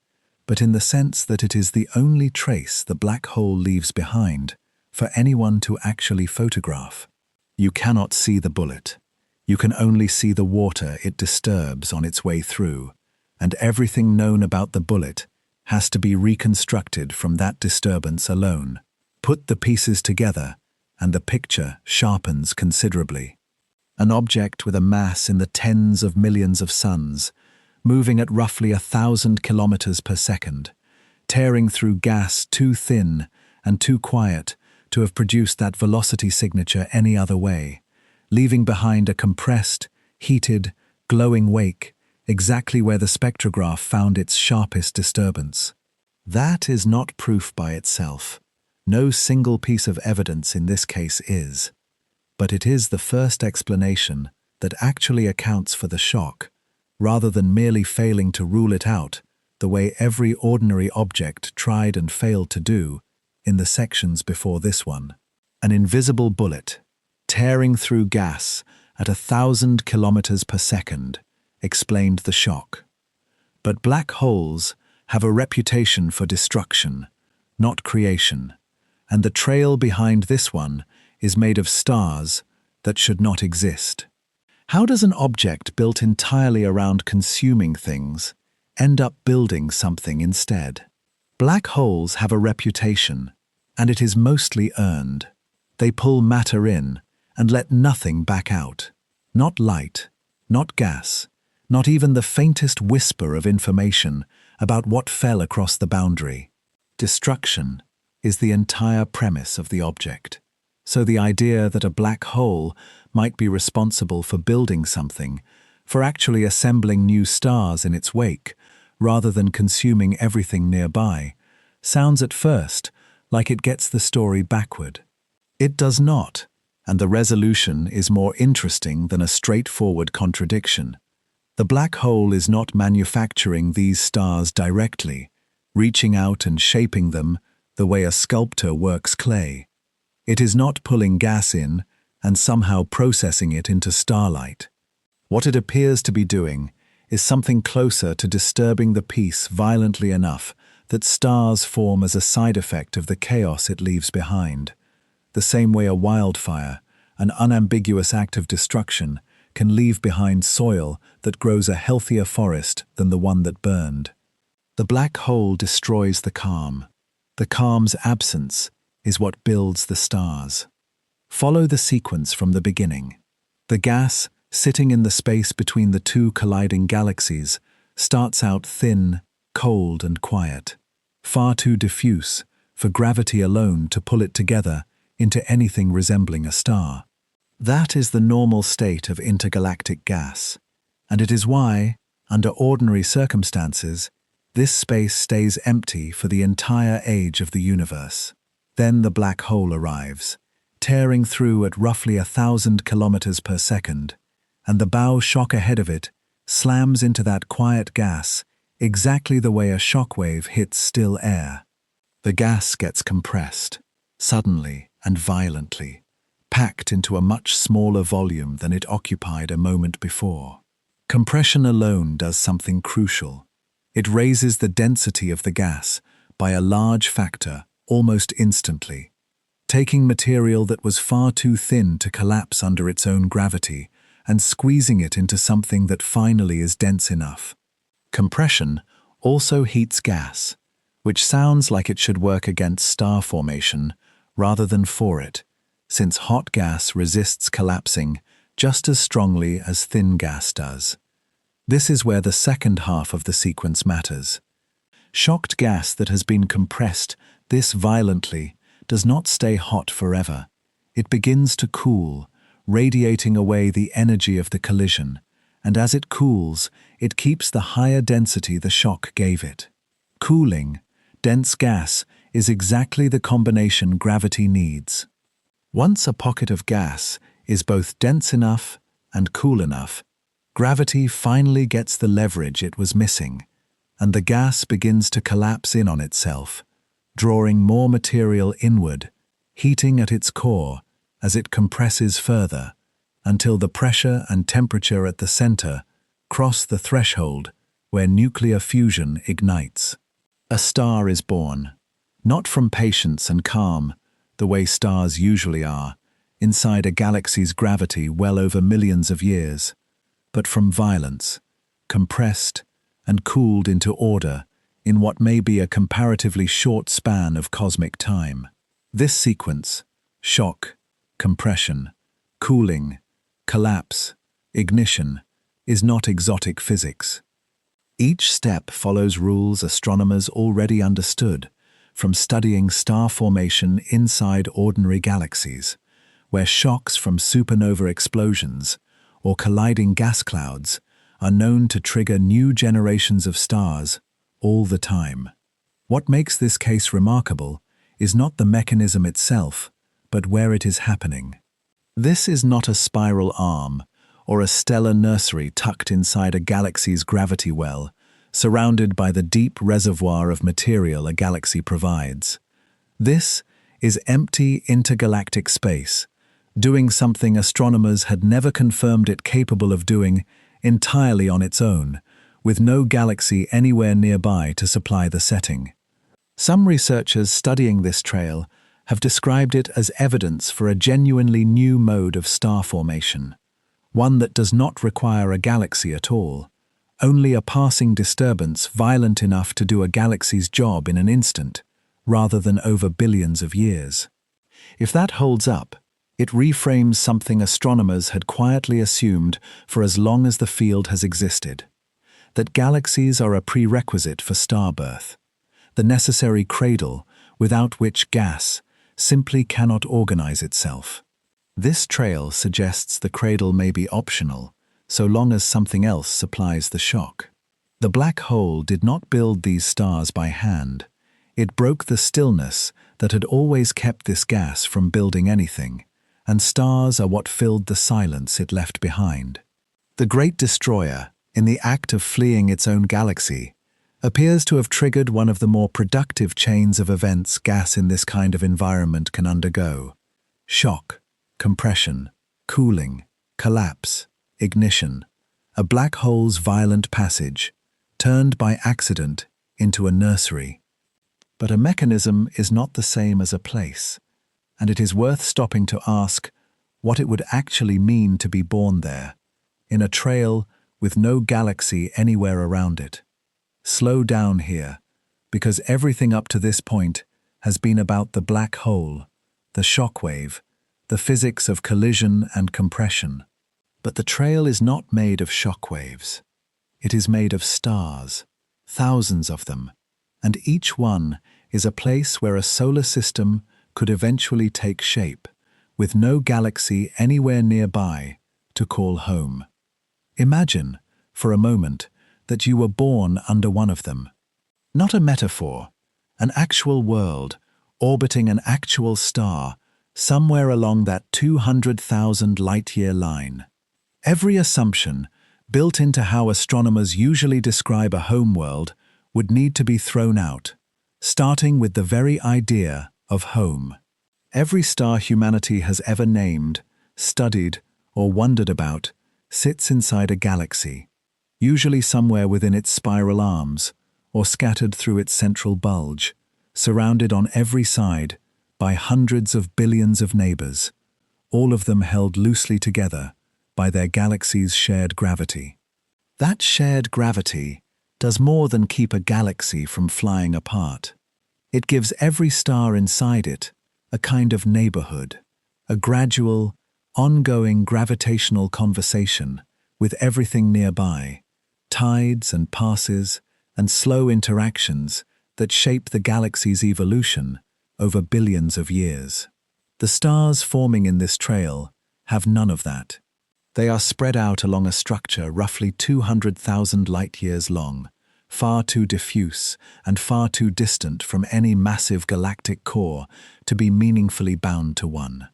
but in the sense that it is the only trace the black hole leaves behind for anyone to actually photograph. You cannot see the bullet. You can only see the water it disturbs on its way through, and everything known about the bullet has to be reconstructed from that disturbance alone. Put the pieces together, and the picture sharpens considerably. An object with a mass in the tens of millions of suns, moving at roughly 1,000 kilometers per second, tearing through gas too thin and too quiet to have produced that velocity signature any other way, leaving behind a compressed, heated, glowing wake exactly where the spectrograph found its sharpest disturbance. That is not proof by itself. No single piece of evidence in this case is. But it is the first explanation that actually accounts for the shock, rather than merely failing to rule it out the way every ordinary object tried and failed to do in the sections before this one. An invisible bullet, tearing through gas at 1,000 kilometers per second, explained the shock. But black holes have a reputation for destruction, not creation, and the trail behind this one is made of stars that should not exist. How does an object built entirely around consuming things end up building something instead? Black holes have a reputation, and it is mostly earned. They pull matter in and let nothing back out. Not light, not gas, not even the faintest whisper of information about what fell across the boundary. Destruction is the entire premise of the object. So the idea that a black hole might be responsible for building something, for actually assembling new stars in its wake, rather than consuming everything nearby, sounds at first like it gets the story backward. It does not, and the resolution is more interesting than a straightforward contradiction. The black hole is not manufacturing these stars directly, reaching out and shaping them the way a sculptor works clay. It is not pulling gas in and somehow processing it into starlight. What it appears to be doing is something closer to disturbing the peace violently enough that stars form as a side effect of the chaos it leaves behind. The same way a wildfire, an unambiguous act of destruction, can leave behind soil that grows a healthier forest than the one that burned. The black hole destroys the calm. The calm's absence is what builds the stars. Follow the sequence from the beginning. The gas, sitting in the space between the two colliding galaxies, starts out thin, cold, and quiet, far too diffuse for gravity alone to pull it together into anything resembling a star. That is the normal state of intergalactic gas, and it is why, under ordinary circumstances, this space stays empty for the entire age of the universe. Then the black hole arrives, tearing through at roughly 1,000 kilometers per second, and the bow shock ahead of it slams into that quiet gas exactly the way a shockwave hits still air. The gas gets compressed, suddenly and violently, packed into a much smaller volume than it occupied a moment before. Compression alone does something crucial. It raises the density of the gas by a large factor almost instantly, taking material that was far too thin to collapse under its own gravity and squeezing it into something that finally is dense enough. Compression also heats gas, which sounds like it should work against star formation rather than for it, since hot gas resists collapsing just as strongly as thin gas does. This is where the second half of the sequence matters. Shocked gas that has been compressed this violently does not stay hot forever. It begins to cool, radiating away the energy of the collision, and as it cools, it keeps the higher density the shock gave it. Cooling, dense gas is exactly the combination gravity needs. Once a pocket of gas is both dense enough and cool enough, gravity finally gets the leverage it was missing, and the gas begins to collapse in on itself, drawing more material inward, heating at its core as it compresses further, until the pressure and temperature at the center cross the threshold where nuclear fusion ignites. A star is born, not from patience and calm, the way stars usually are, inside a galaxy's gravity well over millions of years, but from violence, compressed and cooled into order in what may be a comparatively short span of cosmic time. This sequence, shock, compression, cooling, collapse, ignition, is not exotic physics. Each step follows rules astronomers already understood from studying star formation inside ordinary galaxies, where shocks from supernova explosions or colliding gas clouds are known to trigger new generations of stars all the time. What makes this case remarkable is not the mechanism itself, but where it is happening. This is not a spiral arm or a stellar nursery tucked inside a galaxy's gravity well, surrounded by the deep reservoir of material a galaxy provides. This is empty intergalactic space, doing something astronomers had never confirmed it capable of doing entirely on its own, with no galaxy anywhere nearby to supply the setting. Some researchers studying this trail have described it as evidence for a genuinely new mode of star formation, one that does not require a galaxy at all, only a passing disturbance violent enough to do a galaxy's job in an instant, rather than over billions of years. If that holds up, it reframes something astronomers had quietly assumed for as long as the field has existed, that galaxies are a prerequisite for star birth, the necessary cradle without which gas simply cannot organize itself. This trail suggests the cradle may be optional, so long as something else supplies the shock. The black hole did not build these stars by hand. It broke the stillness that had always kept this gas from building anything, and stars are what filled the silence it left behind. The Great Destroyer, in the act of fleeing its own galaxy, appears to have triggered one of the more productive chains of events gas in this kind of environment can undergo: shock, compression, cooling, collapse, ignition, a black hole's violent passage, turned by accident into a nursery. But a mechanism is not the same as a place, and it is worth stopping to ask what it would actually mean to be born there, in a trail with no galaxy anywhere around it. Slow down here, because everything up to this point has been about the black hole, the shockwave, the physics of collision and compression. But the trail is not made of shockwaves. It is made of stars, thousands of them, and each one is a place where a solar system could eventually take shape, with no galaxy anywhere nearby to call home. Imagine, for a moment, that you were born under one of them. Not a metaphor, an actual world, orbiting an actual star, somewhere along that 200,000 light-year line. Every assumption, built into how astronomers usually describe a homeworld, would need to be thrown out, starting with the very idea of home. Every star humanity has ever named, studied, or wondered about sits inside a galaxy, usually somewhere within its spiral arms, or scattered through its central bulge, surrounded on every side by hundreds of billions of neighbors, all of them held loosely together by their galaxy's shared gravity. That shared gravity does more than keep a galaxy from flying apart. It gives every star inside it a kind of neighborhood, a gradual, ongoing gravitational conversation with everything nearby, tides and passes and slow interactions that shape the galaxy's evolution over billions of years. The stars forming in this trail have none of that. They are spread out along a structure roughly 200,000 light-years long, far too diffuse and far too distant from any massive galactic core to be meaningfully bound to one.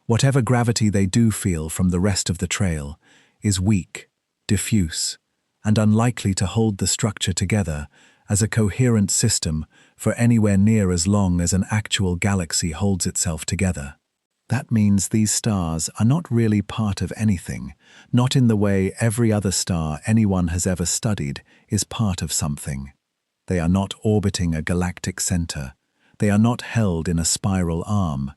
Whatever gravity they do feel from the rest of the trail is weak, diffuse, and unlikely to hold the structure together as a coherent system for anywhere near as long as an actual galaxy holds itself together. That means these stars are not really part of anything, not in the way every other star anyone has ever studied is part of something. They are not orbiting a galactic center. They are not held in a spiral arm.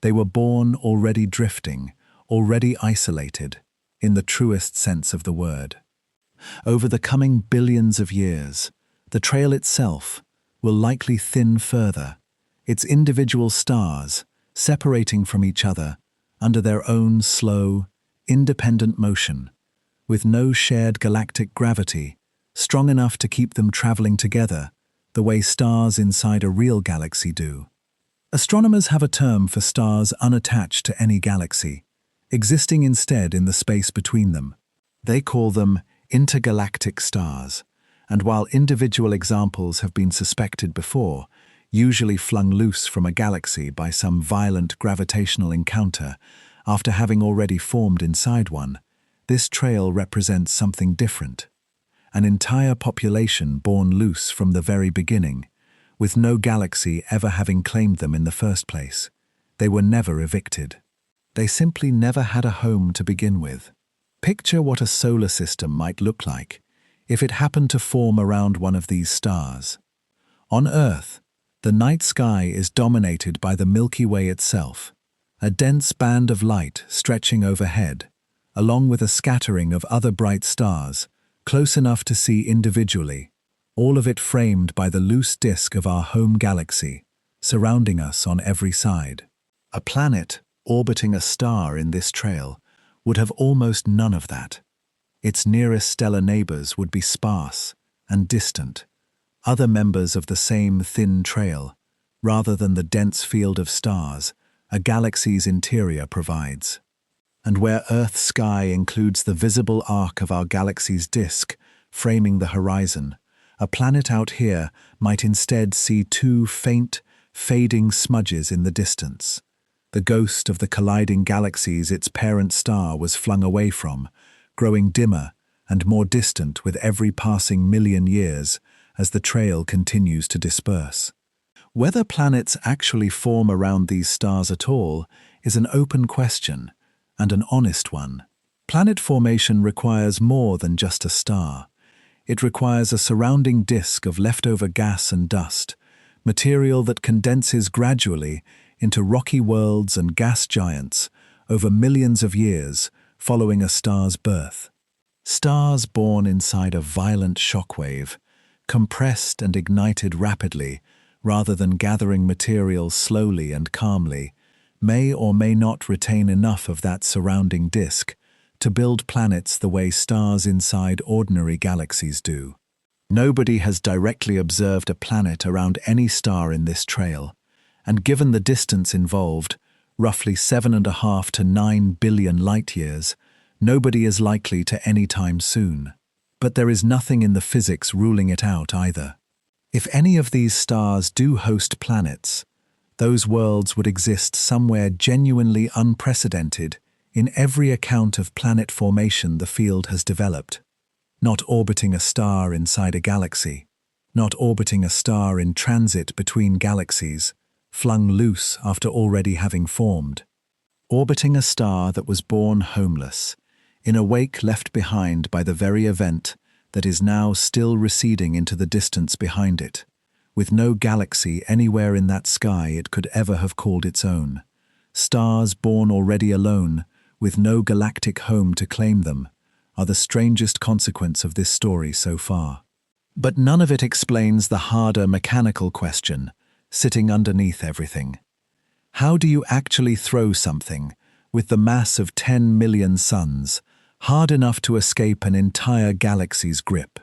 They were born already drifting, already isolated, in the truest sense of the word. Over the coming billions of years, the trail itself will likely thin further, its individual stars separating from each other under their own slow, independent motion, with no shared galactic gravity strong enough to keep them traveling together the way stars inside a real galaxy do. Astronomers have a term for stars unattached to any galaxy, existing instead in the space between them. They call them intergalactic stars, and while individual examples have been suspected before, usually flung loose from a galaxy by some violent gravitational encounter after having already formed inside one, this trail represents something different. An entire population born loose from the very beginning, with no galaxy ever having claimed them in the first place. They were never evicted. They simply never had a home to begin with. Picture what a solar system might look like if it happened to form around one of these stars. On Earth, the night sky is dominated by the Milky Way itself, a dense band of light stretching overhead, along with a scattering of other bright stars, close enough to see individually, all of it framed by the loose disk of our home galaxy, surrounding us on every side. A planet orbiting a star in this trail would have almost none of that. Its nearest stellar neighbors would be sparse and distant, other members of the same thin trail, rather than the dense field of stars a galaxy's interior provides. And where Earth's sky includes the visible arc of our galaxy's disk, framing the horizon, a planet out here might instead see two faint, fading smudges in the distance, the ghost of the colliding galaxies its parent star was flung away from, growing dimmer and more distant with every passing million years as the trail continues to disperse. Whether planets actually form around these stars at all is an open question, and an honest one. Planet formation requires more than just a star. It requires a surrounding disk of leftover gas and dust, material that condenses gradually into rocky worlds and gas giants over millions of years following a star's birth. Stars born inside a violent shockwave, compressed and ignited rapidly rather than gathering material slowly and calmly, may or may not retain enough of that surrounding disk to build planets the way stars inside ordinary galaxies do. Nobody has directly observed a planet around any star in this trail, and given the distance involved, roughly 7.5 to 9 billion light-years, nobody is likely to any time soon. But there is nothing in the physics ruling it out either. If any of these stars do host planets, those worlds would exist somewhere genuinely unprecedented in every account of planet formation the field has developed. Not orbiting a star inside a galaxy, not orbiting a star in transit between galaxies, flung loose after already having formed. Orbiting a star that was born homeless, in a wake left behind by the very event that is now still receding into the distance behind it, with no galaxy anywhere in that sky it could ever have called its own. Stars born already alone, with no galactic home to claim them, are the strangest consequence of this story so far. But none of it explains the harder mechanical question sitting underneath everything. How do you actually throw something with the mass of 10 million suns hard enough to escape an entire galaxy's grip?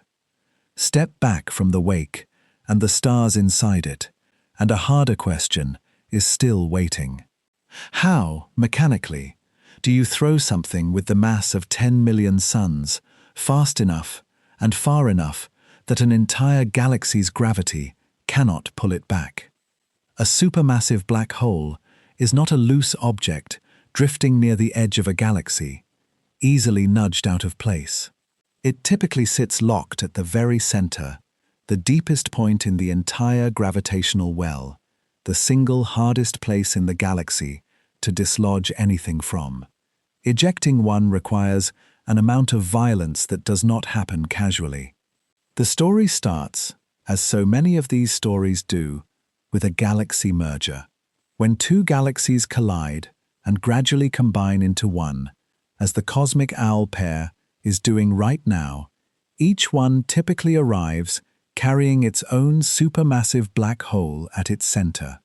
Step back from the wake and the stars inside it, and a harder question is still waiting. How, mechanically, do you throw something with the mass of 10 million suns fast enough and far enough that an entire galaxy's gravity cannot pull it back? A supermassive black hole is not a loose object drifting near the edge of a galaxy, easily nudged out of place. It typically sits locked at the very center, the deepest point in the entire gravitational well, the single hardest place in the galaxy to dislodge anything from. Ejecting one requires an amount of violence that does not happen casually. The story starts, as so many of these stories do, with a galaxy merger. When two galaxies collide and gradually combine into one, as the cosmic owl pair is doing right now, each one typically arrives carrying its own supermassive black hole at its center.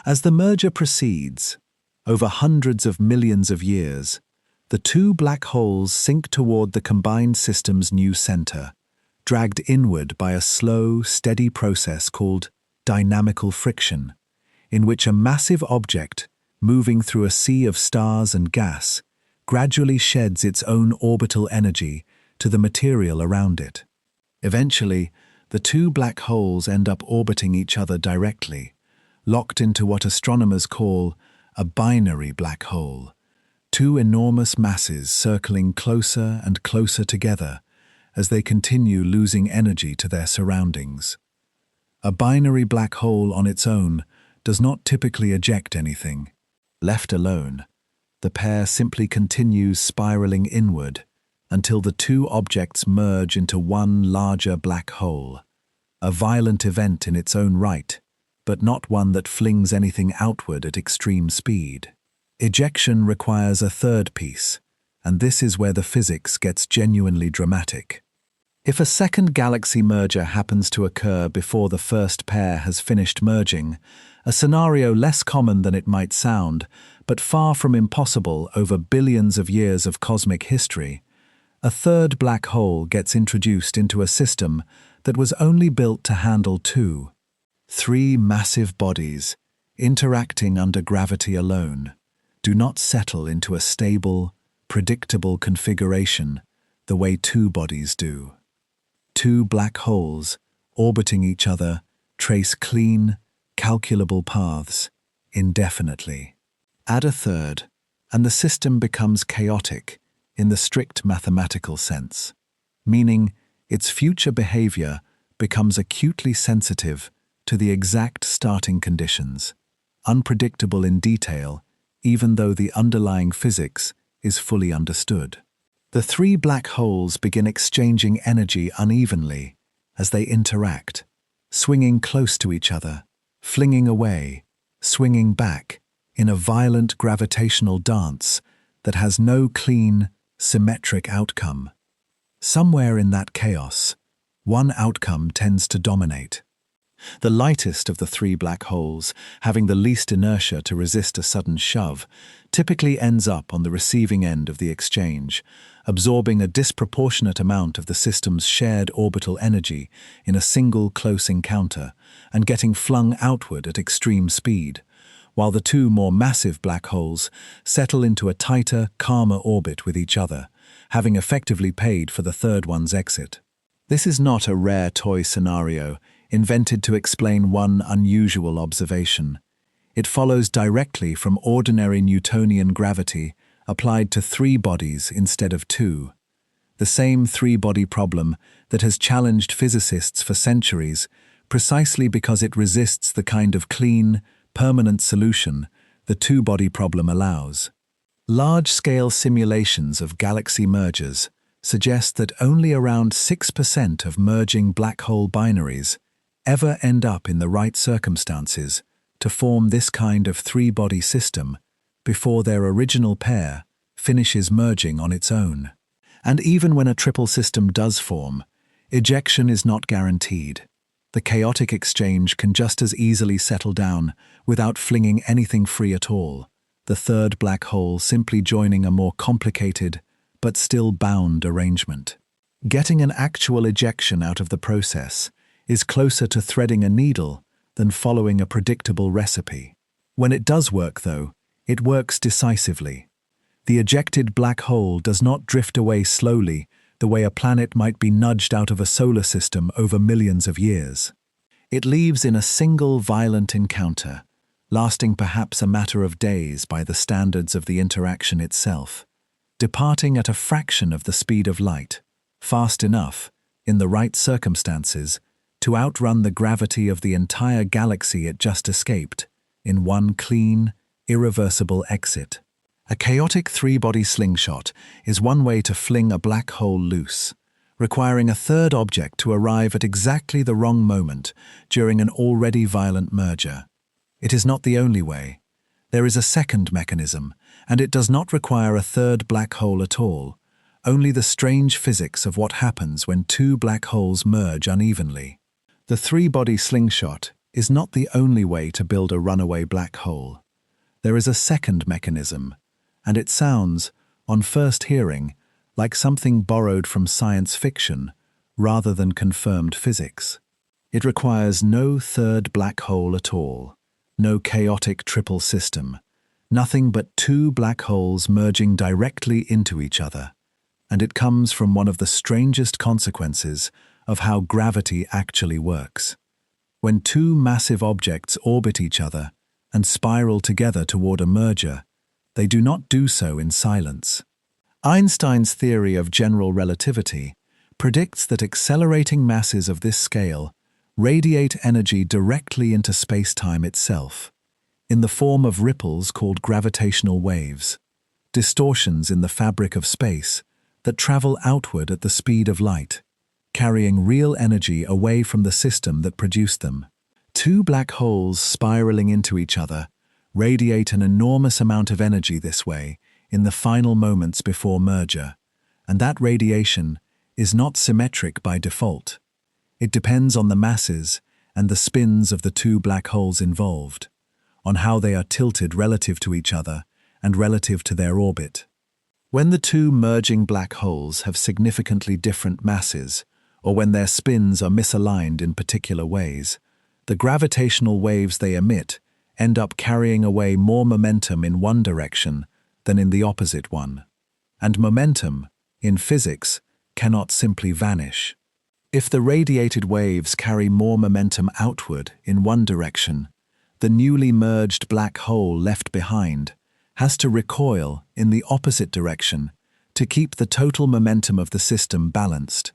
As the merger proceeds, over hundreds of millions of years, the two black holes sink toward the combined system's new center, dragged inward by a slow, steady process called dynamical friction, in which a massive object, moving through a sea of stars and gas, gradually sheds its own orbital energy to the material around it. Eventually, the two black holes end up orbiting each other directly, locked into what astronomers call a binary black hole, two enormous masses circling closer and closer together as they continue losing energy to their surroundings. A binary black hole on its own does not typically eject anything. Left alone, the pair simply continues spiraling inward until the two objects merge into one larger black hole, a violent event in its own right, but not one that flings anything outward at extreme speed. Ejection requires a third piece, and this is where the physics gets genuinely dramatic. If a second galaxy merger happens to occur before the first pair has finished merging, a scenario less common than it might sound, but far from impossible over billions of years of cosmic history, a third black hole gets introduced into a system that was only built to handle three massive bodies, interacting under gravity alone, do not settle into a stable, predictable configuration the way two bodies do. Two black holes, orbiting each other, trace clean, calculable paths, indefinitely. Add a third, and the system becomes chaotic in the strict mathematical sense, meaning its future behavior becomes acutely sensitive to the exact starting conditions, unpredictable in detail, even though the underlying physics is fully understood. The three black holes begin exchanging energy unevenly as they interact, swinging close to each other, flinging away, swinging back in a violent gravitational dance that has no clean, symmetric outcome. Somewhere in that chaos, one outcome tends to dominate. The lightest of the three black holes, having the least inertia to resist a sudden shove, typically ends up on the receiving end of the exchange, absorbing a disproportionate amount of the system's shared orbital energy in a single close encounter and getting flung outward at extreme speed, while the two more massive black holes settle into a tighter, calmer orbit with each other, having effectively paid for the third one's exit. This is not a rare toy scenario invented to explain one unusual observation. It follows directly from ordinary Newtonian gravity applied to three bodies instead of two. The same three-body problem that has challenged physicists for centuries precisely because it resists the kind of clean, permanent solution the two-body problem allows. Large-scale simulations of galaxy mergers suggest that only around 6% of merging black hole binaries ever end up in the right circumstances to form this kind of three-body system before their original pair finishes merging on its own. And even when a triple system does form, ejection is not guaranteed. The chaotic exchange can just as easily settle down without flinging anything free at all, the third black hole simply joining a more complicated but still bound arrangement. Getting an actual ejection out of the process is closer to threading a needle than following a predictable recipe. When it does work, though, it works decisively. The ejected black hole does not drift away slowly the way a planet might be nudged out of a solar system over millions of years. It leaves in a single violent encounter, lasting perhaps a matter of days by the standards of the interaction itself, departing at a fraction of the speed of light, fast enough, in the right circumstances, to outrun the gravity of the entire galaxy it just escaped, in one clean, irreversible exit. A chaotic three-body slingshot is one way to fling a black hole loose, requiring a third object to arrive at exactly the wrong moment during an already violent merger. It is not the only way. There is a second mechanism, and it does not require a third black hole at all, only the strange physics of what happens when two black holes merge unevenly. The three-body slingshot is not the only way to build a runaway black hole. There is a second mechanism, and it sounds, on first hearing, like something borrowed from science fiction rather than confirmed physics. It requires no third black hole at all, no chaotic triple system, nothing but two black holes merging directly into each other, and it comes from one of the strangest consequences of how gravity actually works. When two massive objects orbit each other and spiral together toward a merger, they do not do so in silence. Einstein's theory of general relativity predicts that accelerating masses of this scale radiate energy directly into space-time itself, in the form of ripples called gravitational waves, distortions in the fabric of space that travel outward at the speed of light, carrying real energy away from the system that produced them. Two black holes spiraling into each other radiate an enormous amount of energy this way in the final moments before merger, and that radiation is not symmetric by default. It depends on the masses and the spins of the two black holes involved, on how they are tilted relative to each other and relative to their orbit. When the two merging black holes have significantly different masses, or when their spins are misaligned in particular ways, the gravitational waves they emit end up carrying away more momentum in one direction than in the opposite one. And momentum, in physics, cannot simply vanish. If the radiated waves carry more momentum outward in one direction, the newly merged black hole left behind has to recoil in the opposite direction to keep the total momentum of the system balanced.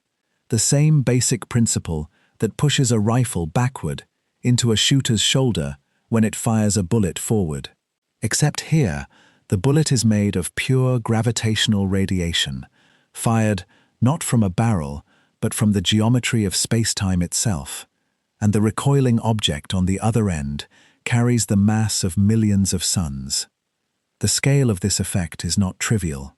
The same basic principle that pushes a rifle backward into a shooter's shoulder when it fires a bullet forward. Except here, the bullet is made of pure gravitational radiation, fired not from a barrel, but from the geometry of space-time itself, and the recoiling object on the other end carries the mass of millions of suns. The scale of this effect is not trivial.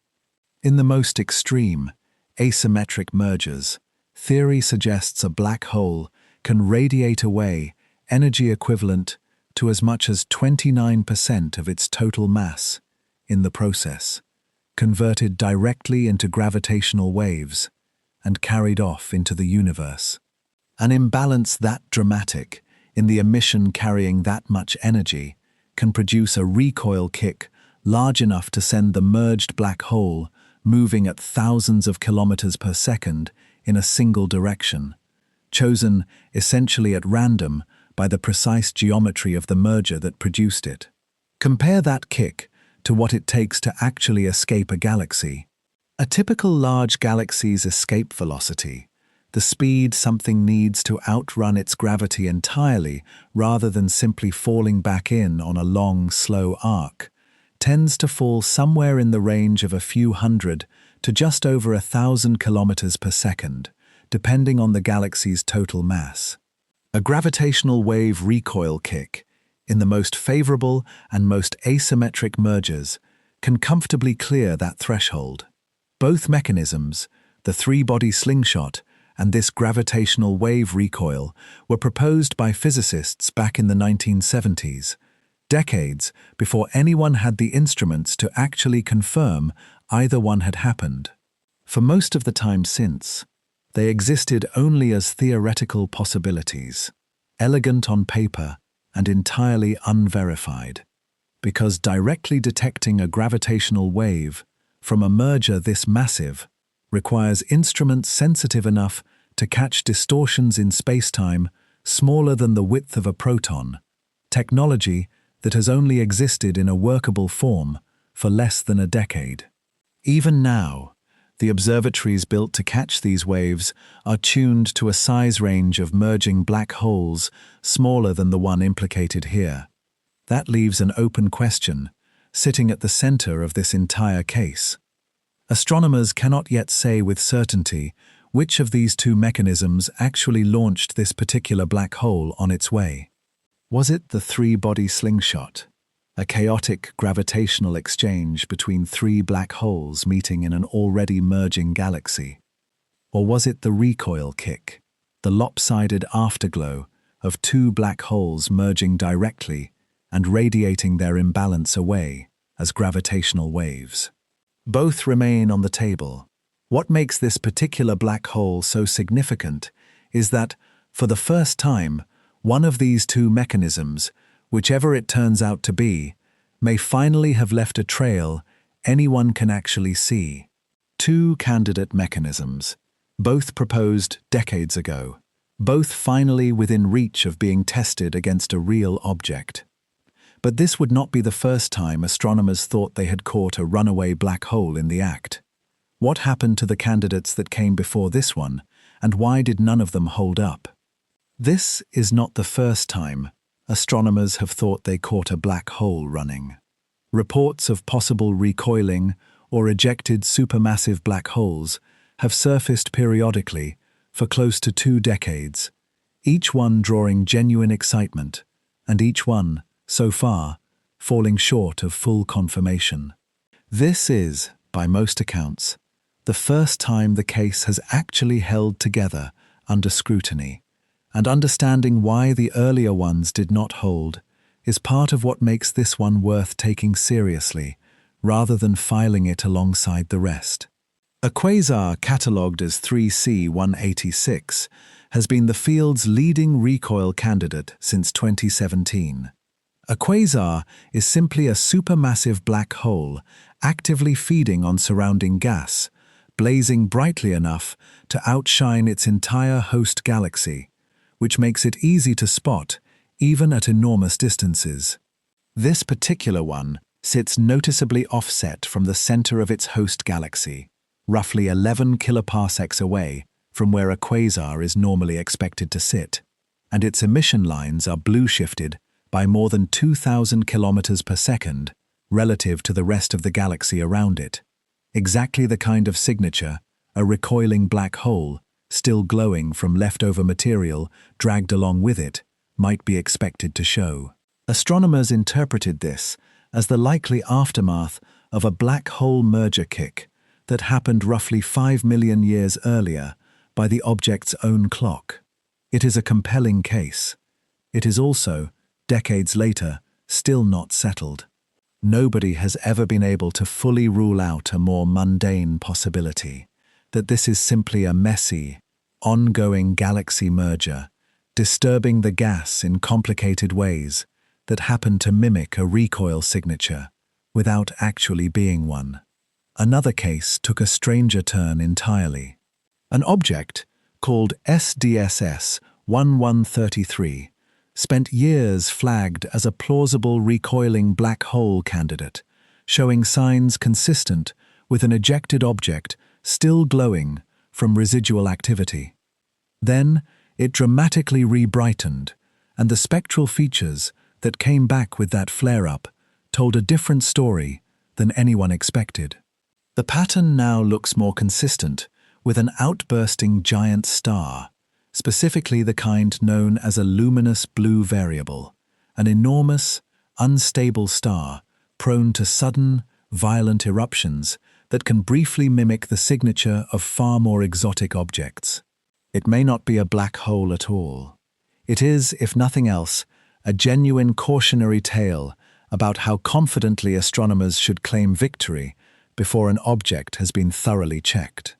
In the most extreme, asymmetric mergers, theory suggests a black hole can radiate away energy equivalent to as much as 29% of its total mass in the process, converted directly into gravitational waves and carried off into the universe. An imbalance that dramatic in the emission carrying that much energy can produce a recoil kick large enough to send the merged black hole moving at thousands of kilometers per second in a single direction, chosen essentially at random by the precise geometry of the merger that produced it. Compare that kick to what it takes to actually escape a galaxy. A typical large galaxy's escape velocity, the speed something needs to outrun its gravity entirely rather than simply falling back in on a long, slow arc, tends to fall somewhere in the range of a few hundred to just over 1,000 kilometers per second, depending on the galaxy's total mass. A gravitational wave recoil kick, in the most favorable and most asymmetric mergers, can comfortably clear that threshold. Both mechanisms, the three-body slingshot and this gravitational wave recoil, were proposed by physicists back in the 1970s, decades before anyone had the instruments to actually confirm either one had happened. For most of the time since, they existed only as theoretical possibilities, elegant on paper and entirely unverified, because directly detecting a gravitational wave from a merger this massive requires instruments sensitive enough to catch distortions in spacetime smaller than the width of a proton, technology that has only existed in a workable form for less than a decade. Even now, the observatories built to catch these waves are tuned to a size range of merging black holes smaller than the one implicated here. That leaves an open question, sitting at the center of this entire case. Astronomers cannot yet say with certainty which of these two mechanisms actually launched this particular black hole on its way. Was it the three-body slingshot, a chaotic gravitational exchange between three black holes meeting in an already merging galaxy? Or was it the recoil kick, the lopsided afterglow of two black holes merging directly and radiating their imbalance away as gravitational waves? Both remain on the table. What makes this particular black hole so significant is that, for the first time, one of these two mechanisms, whichever it turns out to be, may finally have left a trail anyone can actually see. Two candidate mechanisms, both proposed decades ago, both finally within reach of being tested against a real object. But this would not be the first time astronomers thought they had caught a runaway black hole in the act. What happened to the candidates that came before this one, and why did none of them hold up? This is not the first time astronomers have thought they caught a black hole running. Reports of possible recoiling or ejected supermassive black holes have surfaced periodically for close to 2 decades, each one drawing genuine excitement, and each one, so far, falling short of full confirmation. This is, by most accounts, the first time the case has actually held together under scrutiny, and understanding why the earlier ones did not hold is part of what makes this one worth taking seriously, rather than filing it alongside the rest. A quasar catalogued as 3C186 has been the field's leading recoil candidate since 2017. A quasar is simply a supermassive black hole actively feeding on surrounding gas, blazing brightly enough to outshine its entire host galaxy, which makes it easy to spot even at enormous distances. This particular one sits noticeably offset from the center of its host galaxy, roughly 11 kiloparsecs away from where a quasar is normally expected to sit, and its emission lines are blue-shifted by more than 2,000 kilometers per second relative to the rest of the galaxy around it. Exactly the kind of signature a recoiling black hole, still glowing from leftover material dragged along with it, might be expected to show. Astronomers interpreted this as the likely aftermath of a black hole merger kick that happened roughly 5 million years earlier by the object's own clock. It is a compelling case. It is also, decades later, still not settled. Nobody has ever been able to fully rule out a more mundane possibility, that this is simply a messy, ongoing galaxy merger, disturbing the gas in complicated ways that happen to mimic a recoil signature without actually being one. Another case took a stranger turn entirely. An object, called SDSS 1133, spent years flagged as a plausible recoiling black hole candidate, showing signs consistent with an ejected object still glowing from residual activity. Then, it dramatically re-brightened, and the spectral features that came back with that flare-up told a different story than anyone expected. The pattern now looks more consistent, with an outbursting giant star, specifically the kind known as a luminous blue variable, an enormous, unstable star prone to sudden, violent eruptions that can briefly mimic the signature of far more exotic objects. It may not be a black hole at all. It is, if nothing else, a genuine cautionary tale about how confidently astronomers should claim victory before an object has been thoroughly checked.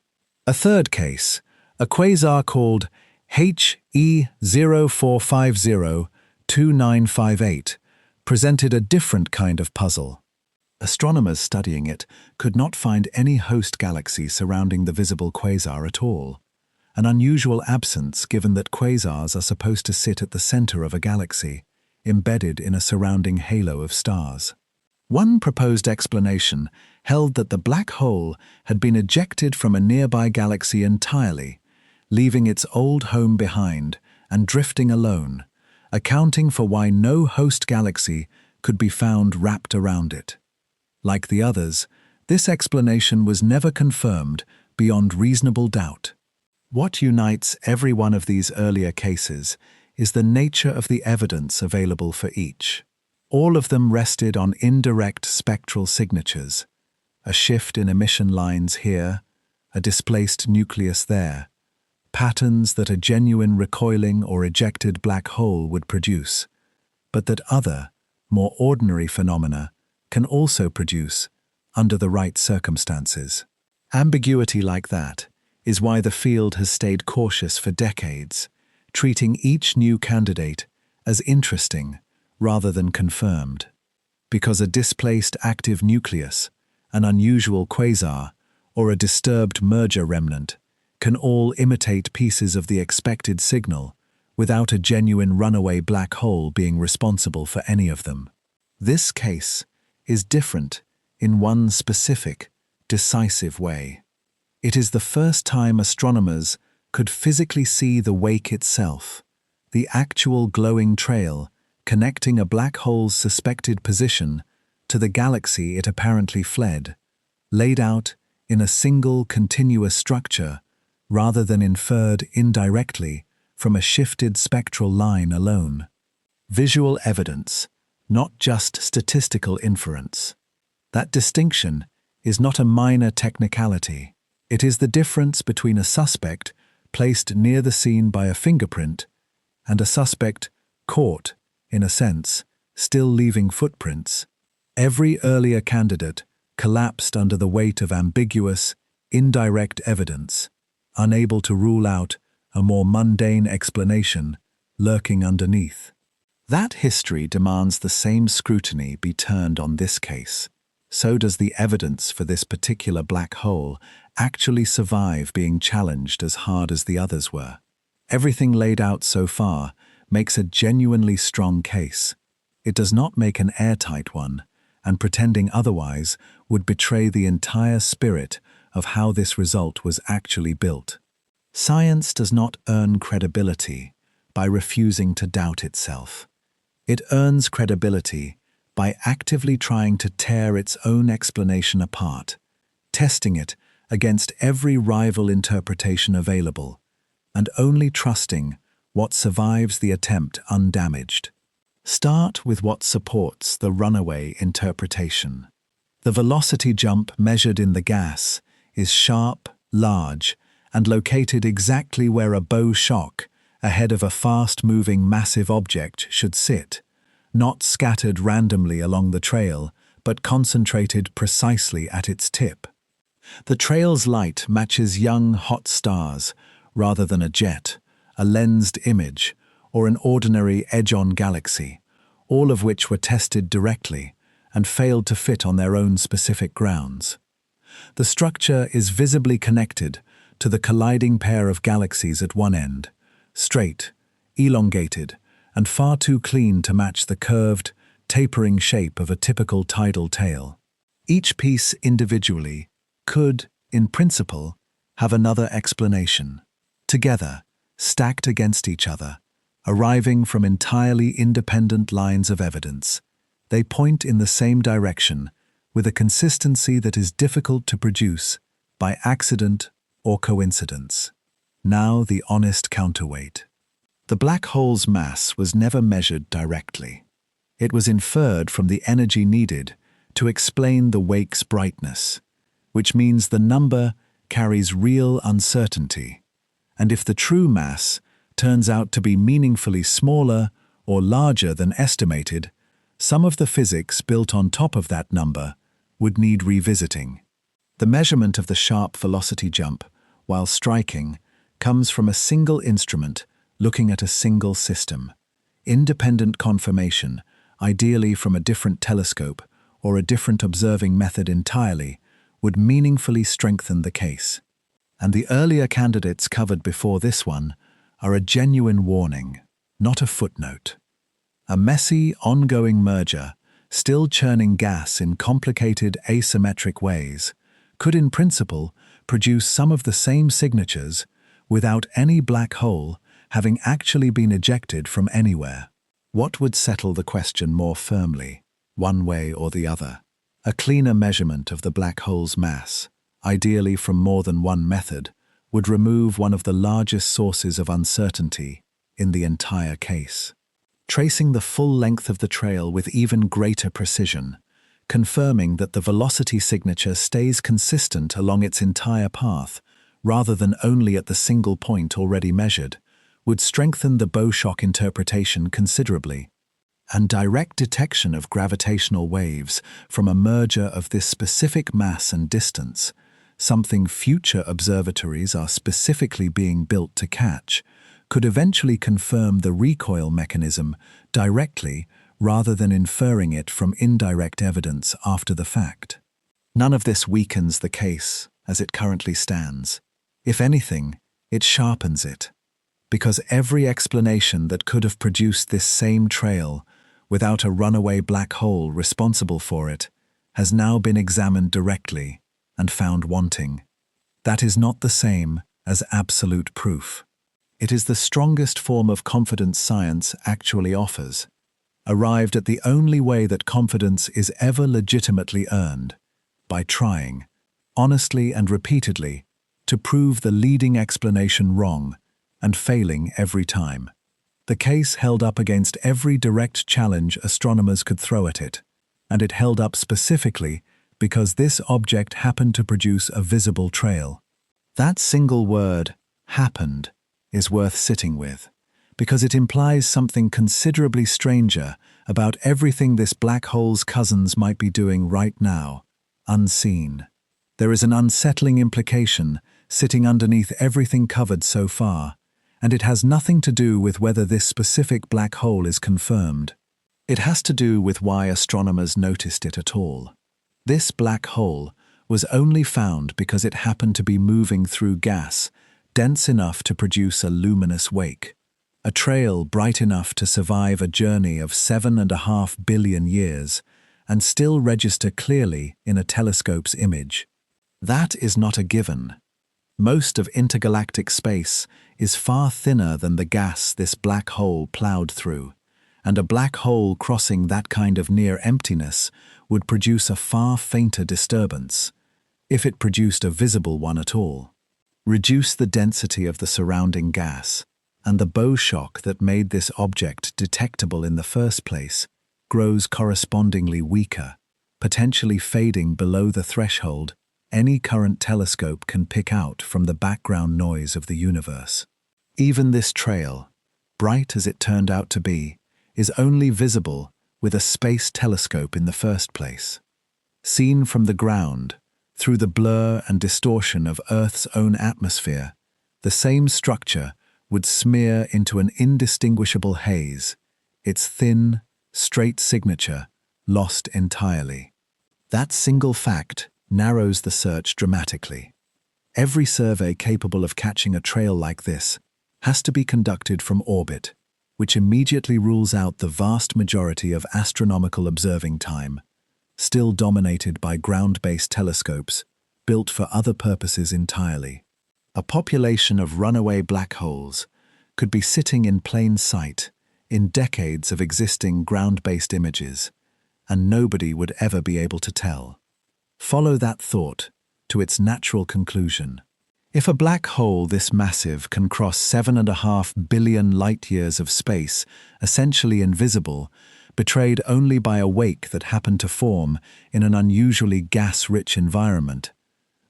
A third case, a quasar called HE 04502958, presented a different kind of puzzle. Astronomers studying it could not find any host galaxy surrounding the visible quasar at all, an unusual absence given that quasars are supposed to sit at the center of a galaxy, embedded in a surrounding halo of stars. One proposed explanation held that the black hole had been ejected from a nearby galaxy entirely, leaving its old home behind and drifting alone, accounting for why no host galaxy could be found wrapped around it. Like the others, this explanation was never confirmed beyond reasonable doubt. What unites every one of these earlier cases is the nature of the evidence available for each. All of them rested on indirect spectral signatures, a shift in emission lines here, a displaced nucleus there, patterns that a genuine recoiling or ejected black hole would produce, but that other, more ordinary phenomena can also produce under the right circumstances. Ambiguity like that is why the field has stayed cautious for decades, treating each new candidate as interesting rather than confirmed. Because a displaced active nucleus, an unusual quasar, or a disturbed merger remnant can all imitate pieces of the expected signal without a genuine runaway black hole being responsible for any of them. This case is different in one specific, decisive way. It is the first time astronomers could physically see the wake itself, the actual glowing trail connecting a black hole's suspected position to the galaxy it apparently fled, laid out in a single continuous structure rather than inferred indirectly from a shifted spectral line alone. Visual evidence, not just statistical inference. That distinction is not a minor technicality. It is the difference between a suspect placed near the scene by a fingerprint and a suspect caught, in a sense, still leaving footprints. Every earlier candidate collapsed under the weight of ambiguous, indirect evidence, unable to rule out a more mundane explanation lurking underneath. That history demands the same scrutiny be turned on this case. So does the evidence for this particular black hole actually survive being challenged as hard as the others were. Everything laid out so far makes a genuinely strong case. It does not make an airtight one, and pretending otherwise would betray the entire spirit of how this result was actually built. Science does not earn credibility by refusing to doubt itself. It earns credibility by actively trying to tear its own explanation apart, testing it against every rival interpretation available, and only trusting what survives the attempt undamaged. Start with what supports the runaway interpretation. The velocity jump measured in the gas is sharp, large, and located exactly where a bow shock ahead of a fast-moving massive object should sit, not scattered randomly along the trail, but concentrated precisely at its tip. The trail's light matches young, hot stars rather than a jet, a lensed image, or an ordinary edge-on galaxy, all of which were tested directly and failed to fit on their own specific grounds. The structure is visibly connected to the colliding pair of galaxies at one end, straight, elongated, and far too clean to match the curved, tapering shape of a typical tidal tail. Each piece individually could, in principle, have another explanation. Together, stacked against each other, arriving from entirely independent lines of evidence, they point in the same direction with a consistency that is difficult to produce by accident or coincidence. Now the honest counterweight. The black hole's mass was never measured directly. It was inferred from the energy needed to explain the wake's brightness, which means the number carries real uncertainty. And if the true mass turns out to be meaningfully smaller or larger than estimated, some of the physics built on top of that number would need revisiting. The measurement of the sharp velocity jump, while striking, comes from a single instrument looking at a single system. Independent confirmation, ideally from a different telescope or a different observing method entirely, would meaningfully strengthen the case. And the earlier candidates covered before this one are a genuine warning, not a footnote. A messy, ongoing merger, still churning gas in complicated asymmetric ways, could in principle produce some of the same signatures without any black hole having actually been ejected from anywhere. What would settle the question more firmly, one way or the other? A cleaner measurement of the black hole's mass, ideally from more than one method, would remove one of the largest sources of uncertainty in the entire case. Tracing the full length of the trail with even greater precision, confirming that the velocity signature stays consistent along its entire path, rather than only at the single point already measured, would strengthen the bow-shock interpretation considerably. And direct detection of gravitational waves from a merger of this specific mass and distance, something future observatories are specifically being built to catch, could eventually confirm the recoil mechanism directly rather than inferring it from indirect evidence after the fact. None of this weakens the case as it currently stands. If anything, it sharpens it, because every explanation that could have produced this same trail without a runaway black hole responsible for it has now been examined directly and found wanting. That is not the same as absolute proof. It is the strongest form of confidence science actually offers, arrived at the only way that confidence is ever legitimately earned, by trying, honestly and repeatedly, to prove the leading explanation wrong and failing every time. The case held up against every direct challenge astronomers could throw at it, and it held up specifically because this object happened to produce a visible trail. That single word, happened, is worth sitting with, because it implies something considerably stranger about everything this black hole's cousins might be doing right now, unseen. There is an unsettling implication sitting underneath everything covered so far, and it has nothing to do with whether this specific black hole is confirmed. It has to do with why astronomers noticed it at all. This black hole was only found because it happened to be moving through gas dense enough to produce a luminous wake, a trail bright enough to survive a journey of 7.5 billion years and still register clearly in a telescope's image. That is not a given. Most of intergalactic space is far thinner than the gas this black hole plowed through, and a black hole crossing that kind of near emptiness would produce a far fainter disturbance, if it produced a visible one at all. Reduce the density of the surrounding gas, and the bow shock that made this object detectable in the first place grows correspondingly weaker, potentially fading below the threshold any current telescope can pick out from the background noise of the universe. Even this trail, bright as it turned out to be, is only visible with a space telescope in the first place. Seen from the ground, through the blur and distortion of Earth's own atmosphere, the same structure would smear into an indistinguishable haze, its thin, straight signature lost entirely. That single fact narrows the search dramatically. Every survey capable of catching a trail like this has to be conducted from orbit, which immediately rules out the vast majority of astronomical observing time, still dominated by ground-based telescopes built for other purposes entirely. A population of runaway black holes could be sitting in plain sight in decades of existing ground-based images, and nobody would ever be able to tell. Follow that thought to its natural conclusion. If a black hole this massive can cross 7.5 billion light-years of space, essentially invisible, betrayed only by a wake that happened to form in an unusually gas-rich environment,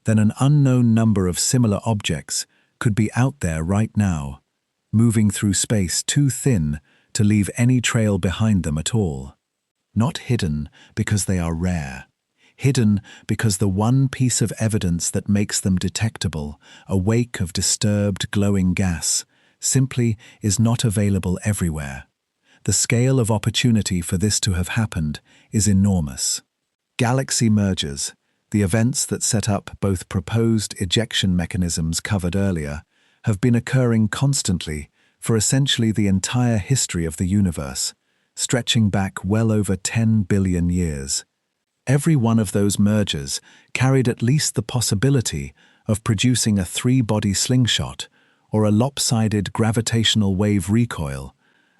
then an unknown number of similar objects could be out there right now, moving through space too thin to leave any trail behind them at all. Not hidden because they are rare. Hidden because the one piece of evidence that makes them detectable, a wake of disturbed glowing gas, simply is not available everywhere. The scale of opportunity for this to have happened is enormous. Galaxy mergers, the events that set up both proposed ejection mechanisms covered earlier, have been occurring constantly for essentially the entire history of the universe, stretching back well over 10 billion years. Every one of those mergers carried at least the possibility of producing a three-body slingshot or a lopsided gravitational wave recoil,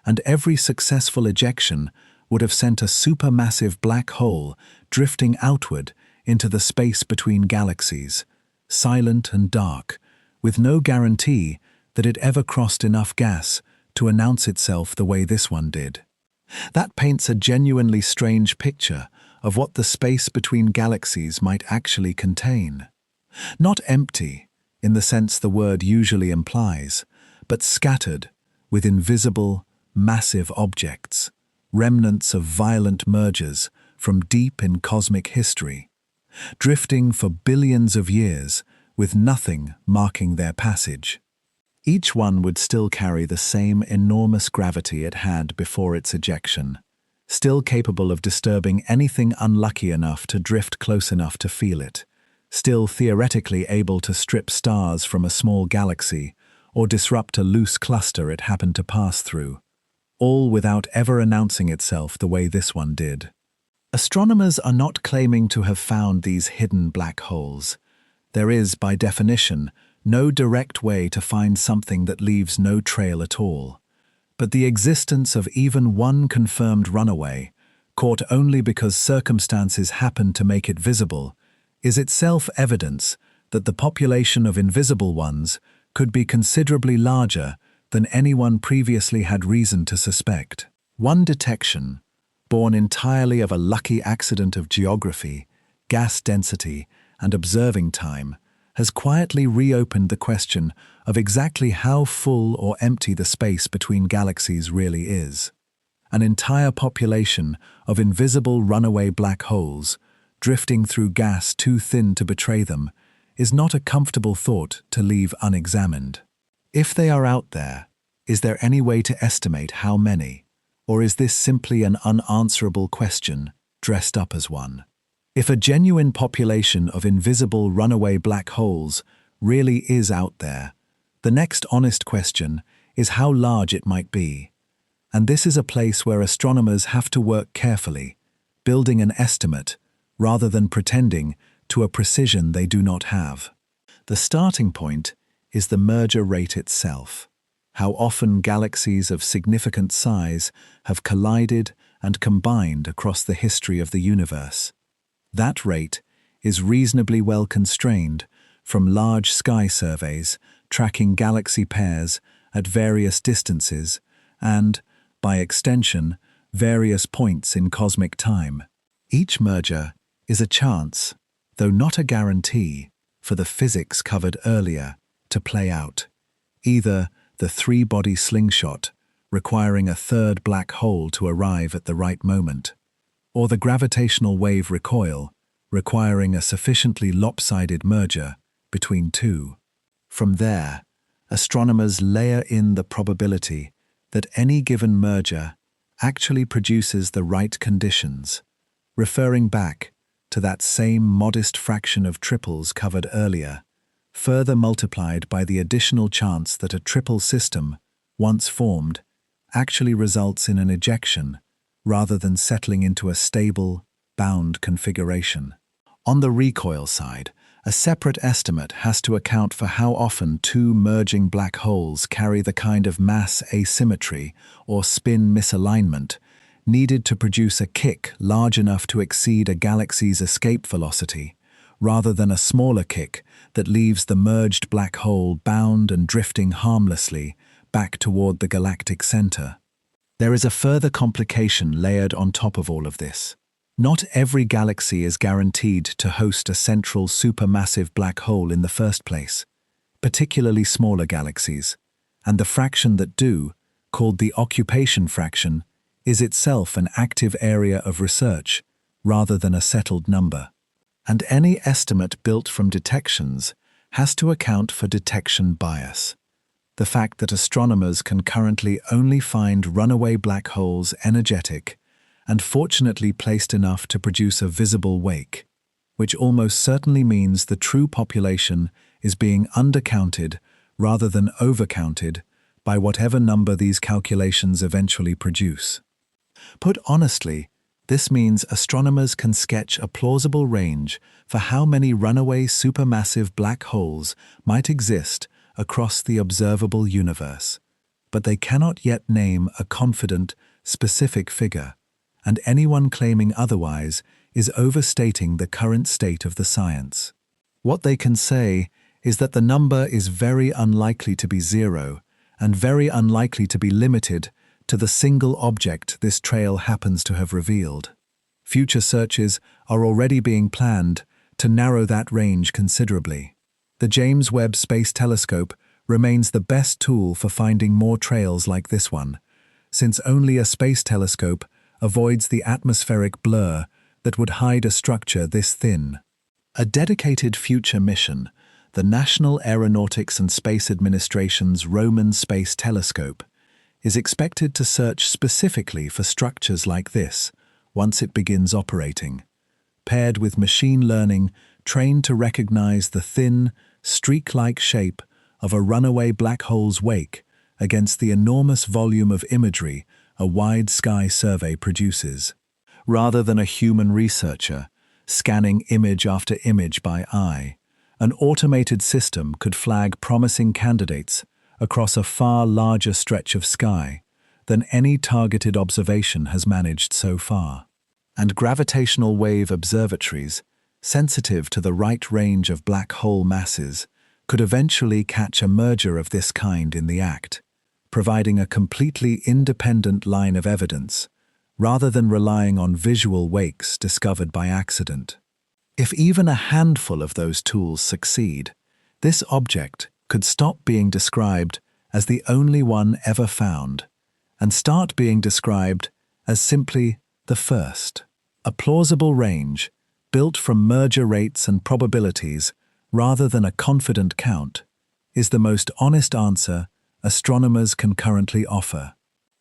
and every successful ejection would have sent a supermassive black hole drifting outward into the space between galaxies, silent and dark, with no guarantee that it ever crossed enough gas to announce itself the way this one did. That paints a genuinely strange picture of what the space between galaxies might actually contain. Not empty, in the sense the word usually implies, but scattered with invisible, massive objects, remnants of violent mergers from deep in cosmic history, drifting for billions of years with nothing marking their passage. Each one would still carry the same enormous gravity it had before its ejection, still capable of disturbing anything unlucky enough to drift close enough to feel it, still theoretically able to strip stars from a small galaxy or disrupt a loose cluster it happened to pass through, all without ever announcing itself the way this one did. Astronomers are not claiming to have found these hidden black holes. There is, by definition, no direct way to find something that leaves no trail at all. But the existence of even one confirmed runaway, caught only because circumstances happened to make it visible, is itself evidence that the population of invisible ones could be considerably larger than anyone previously had reason to suspect. One detection, born entirely of a lucky accident of geography, gas density, and observing time, has quietly reopened the question of exactly how full or empty the space between galaxies really is. An entire population of invisible runaway black holes, drifting through gas too thin to betray them, is not a comfortable thought to leave unexamined. If they are out there, is there any way to estimate how many, or is this simply an unanswerable question dressed up as one? If a genuine population of invisible runaway black holes really is out there, the next honest question is how large it might be. And this is a place where astronomers have to work carefully, building an estimate rather than pretending to a precision they do not have. The starting point is the merger rate itself, how often galaxies of significant size have collided and combined across the history of the universe. That rate is reasonably well constrained from large sky surveys tracking galaxy pairs at various distances and, by extension, various points in cosmic time. Each merger is a chance, though not a guarantee, for the physics covered earlier to play out. Either the three-body slingshot, requiring a third black hole to arrive at the right moment, or the gravitational wave recoil, requiring a sufficiently lopsided merger between two. From there, astronomers layer in the probability that any given merger actually produces the right conditions, referring back to that same modest fraction of triples covered earlier, further multiplied by the additional chance that a triple system, once formed, actually results in an ejection rather than settling into a stable, bound configuration. On the recoil side, a separate estimate has to account for how often two merging black holes carry the kind of mass asymmetry or spin misalignment needed to produce a kick large enough to exceed a galaxy's escape velocity, rather than a smaller kick that leaves the merged black hole bound and drifting harmlessly back toward the galactic center. There is a further complication layered on top of all of this. Not every galaxy is guaranteed to host a central supermassive black hole in the first place, particularly smaller galaxies, and the fraction that do, called the occupation fraction, is itself an active area of research rather than a settled number. And any estimate built from detections has to account for detection bias. The fact that astronomers can currently only find runaway black holes energetic and fortunately placed enough to produce a visible wake, which almost certainly means the true population is being undercounted rather than overcounted by whatever number these calculations eventually produce. Put honestly, this means astronomers can sketch a plausible range for how many runaway supermassive black holes might exist across the observable universe, but they cannot yet name a confident, specific figure, and anyone claiming otherwise is overstating the current state of the science. What they can say is that the number is very unlikely to be zero and very unlikely to be limited to the single object this trail happens to have revealed. Future searches are already being planned to narrow that range considerably. The James Webb Space Telescope remains the best tool for finding more trails like this one, since only a space telescope avoids the atmospheric blur that would hide a structure this thin. A dedicated future mission, the National Aeronautics and Space Administration's Roman Space Telescope, is expected to search specifically for structures like this once it begins operating, paired with machine learning trained to recognize the thin, streak-like shape of a runaway black hole's wake against the enormous volume of imagery a wide sky survey produces. Rather than a human researcher scanning image after image by eye, an automated system could flag promising candidates across a far larger stretch of sky than any targeted observation has managed so far. And gravitational wave observatories, sensitive to the right range of black hole masses, could eventually catch a merger of this kind in the act, providing a completely independent line of evidence, rather than relying on visual wakes discovered by accident. If even a handful of those tools succeed, this object could stop being described as the only one ever found and start being described as simply the first. A plausible range, built from merger rates and probabilities rather than a confident count, is the most honest answer astronomers can currently offer.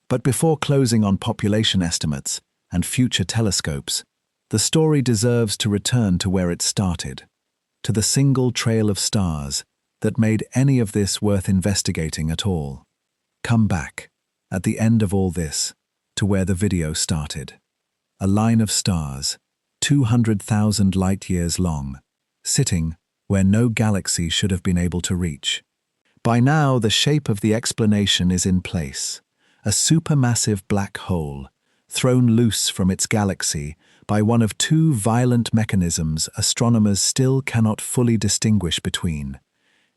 But before closing on population estimates and future telescopes, the story deserves to return to where it started, to the single trail of stars that made any of this worth investigating at all. Come back, at the end of all this, to where the video started. A line of stars, 200,000 light-years long, sitting where no galaxy should have been able to reach. By now, the shape of the explanation is in place. A supermassive black hole, thrown loose from its galaxy by one of two violent mechanisms astronomers still cannot fully distinguish between,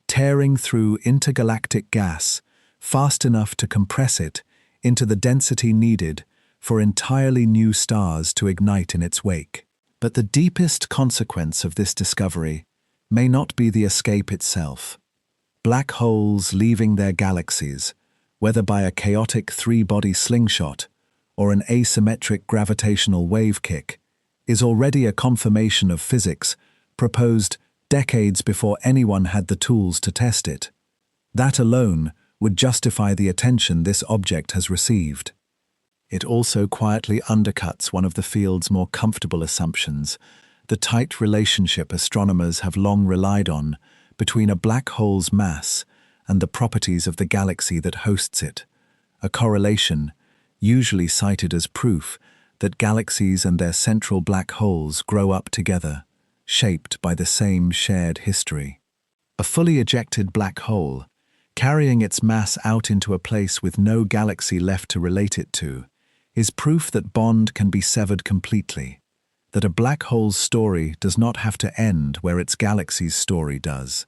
tearing through intergalactic gas fast enough to compress it into the density needed for entirely new stars to ignite in its wake. But the deepest consequence of this discovery may not be the escape itself. Black holes leaving their galaxies, whether by a chaotic three-body slingshot or an asymmetric gravitational wave kick, is already a confirmation of physics proposed decades before anyone had the tools to test it. That alone would justify the attention this object has received. It also quietly undercuts one of the field's more comfortable assumptions, the tight relationship astronomers have long relied on between a black hole's mass and the properties of the galaxy that hosts it, a correlation usually cited as proof that galaxies and their central black holes grow up together, shaped by the same shared history. A fully ejected black hole, carrying its mass out into a place with no galaxy left to relate it to, is proof that bond can be severed completely, that a black hole's story does not have to end where its galaxy's story does.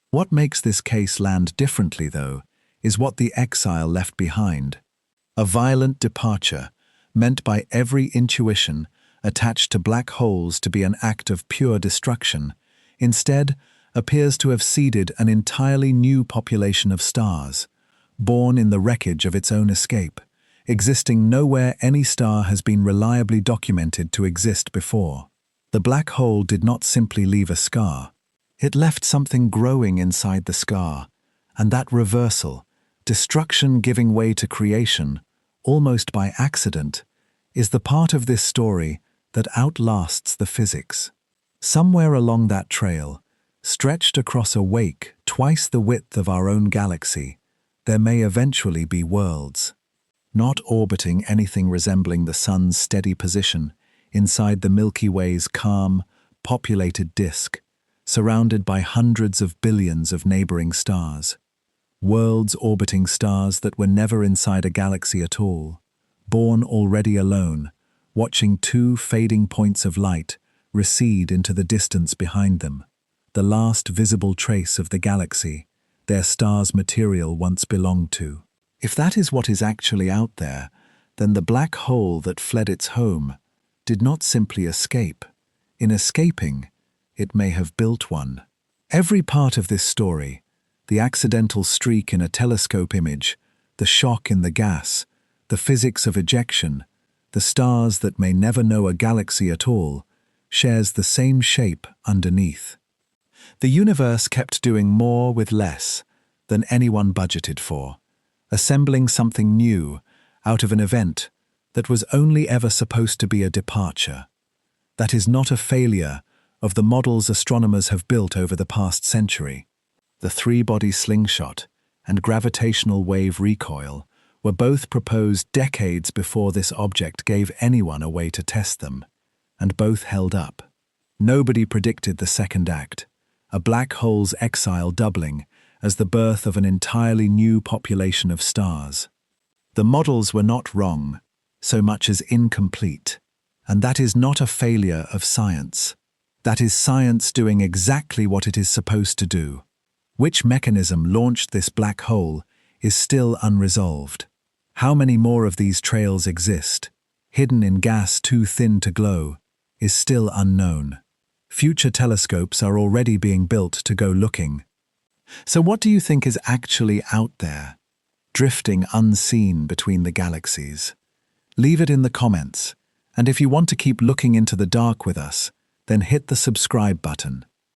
What makes this case land differently, though, is what the exile left behind. A violent departure, meant by every intuition attached to black holes to be an act of pure destruction, instead appears to have seeded an entirely new population of stars, born in the wreckage of its own escape, existing nowhere any star has been reliably documented to exist before. The black hole did not simply leave a scar. It left something growing inside the scar, and that reversal, destruction giving way to creation, almost by accident, is the part of this story that outlasts the physics. Somewhere along that trail, stretched across a wake twice the width of our own galaxy, there may eventually be worlds. Not orbiting anything resembling the Sun's steady position, inside the Milky Way's calm, populated disk, surrounded by hundreds of billions of neighboring stars. Worlds orbiting stars that were never inside a galaxy at all, born already alone, watching two fading points of light recede into the distance behind them, the last visible trace of the galaxy their star's material once belonged to. If that is what is actually out there, then the black hole that fled its home did not simply escape. In escaping, it may have built one. Every part of this story, the accidental streak in a telescope image, the shock in the gas, the physics of ejection, the stars that may never know a galaxy at all, shares the same shape underneath. The universe kept doing more with less than anyone budgeted for, assembling something new out of an event that was only ever supposed to be a departure. That is not a failure of the models astronomers have built over the past century. The three-body slingshot and gravitational wave recoil were both proposed decades before this object gave anyone a way to test them, and both held up. Nobody predicted the second act, a black hole's exile doubling as the birth of an entirely new population of stars. The models were not wrong, so much as incomplete, and that is not a failure of science. That is science doing exactly what it is supposed to do. Which mechanism launched this black hole is still unresolved. How many more of these trails exist, hidden in gas too thin to glow, is still unknown. Future telescopes are already being built to go looking. So what do you think is actually out there, drifting unseen between the galaxies? Leave it in the comments, and if you want to keep looking into the dark with us, then hit the subscribe button.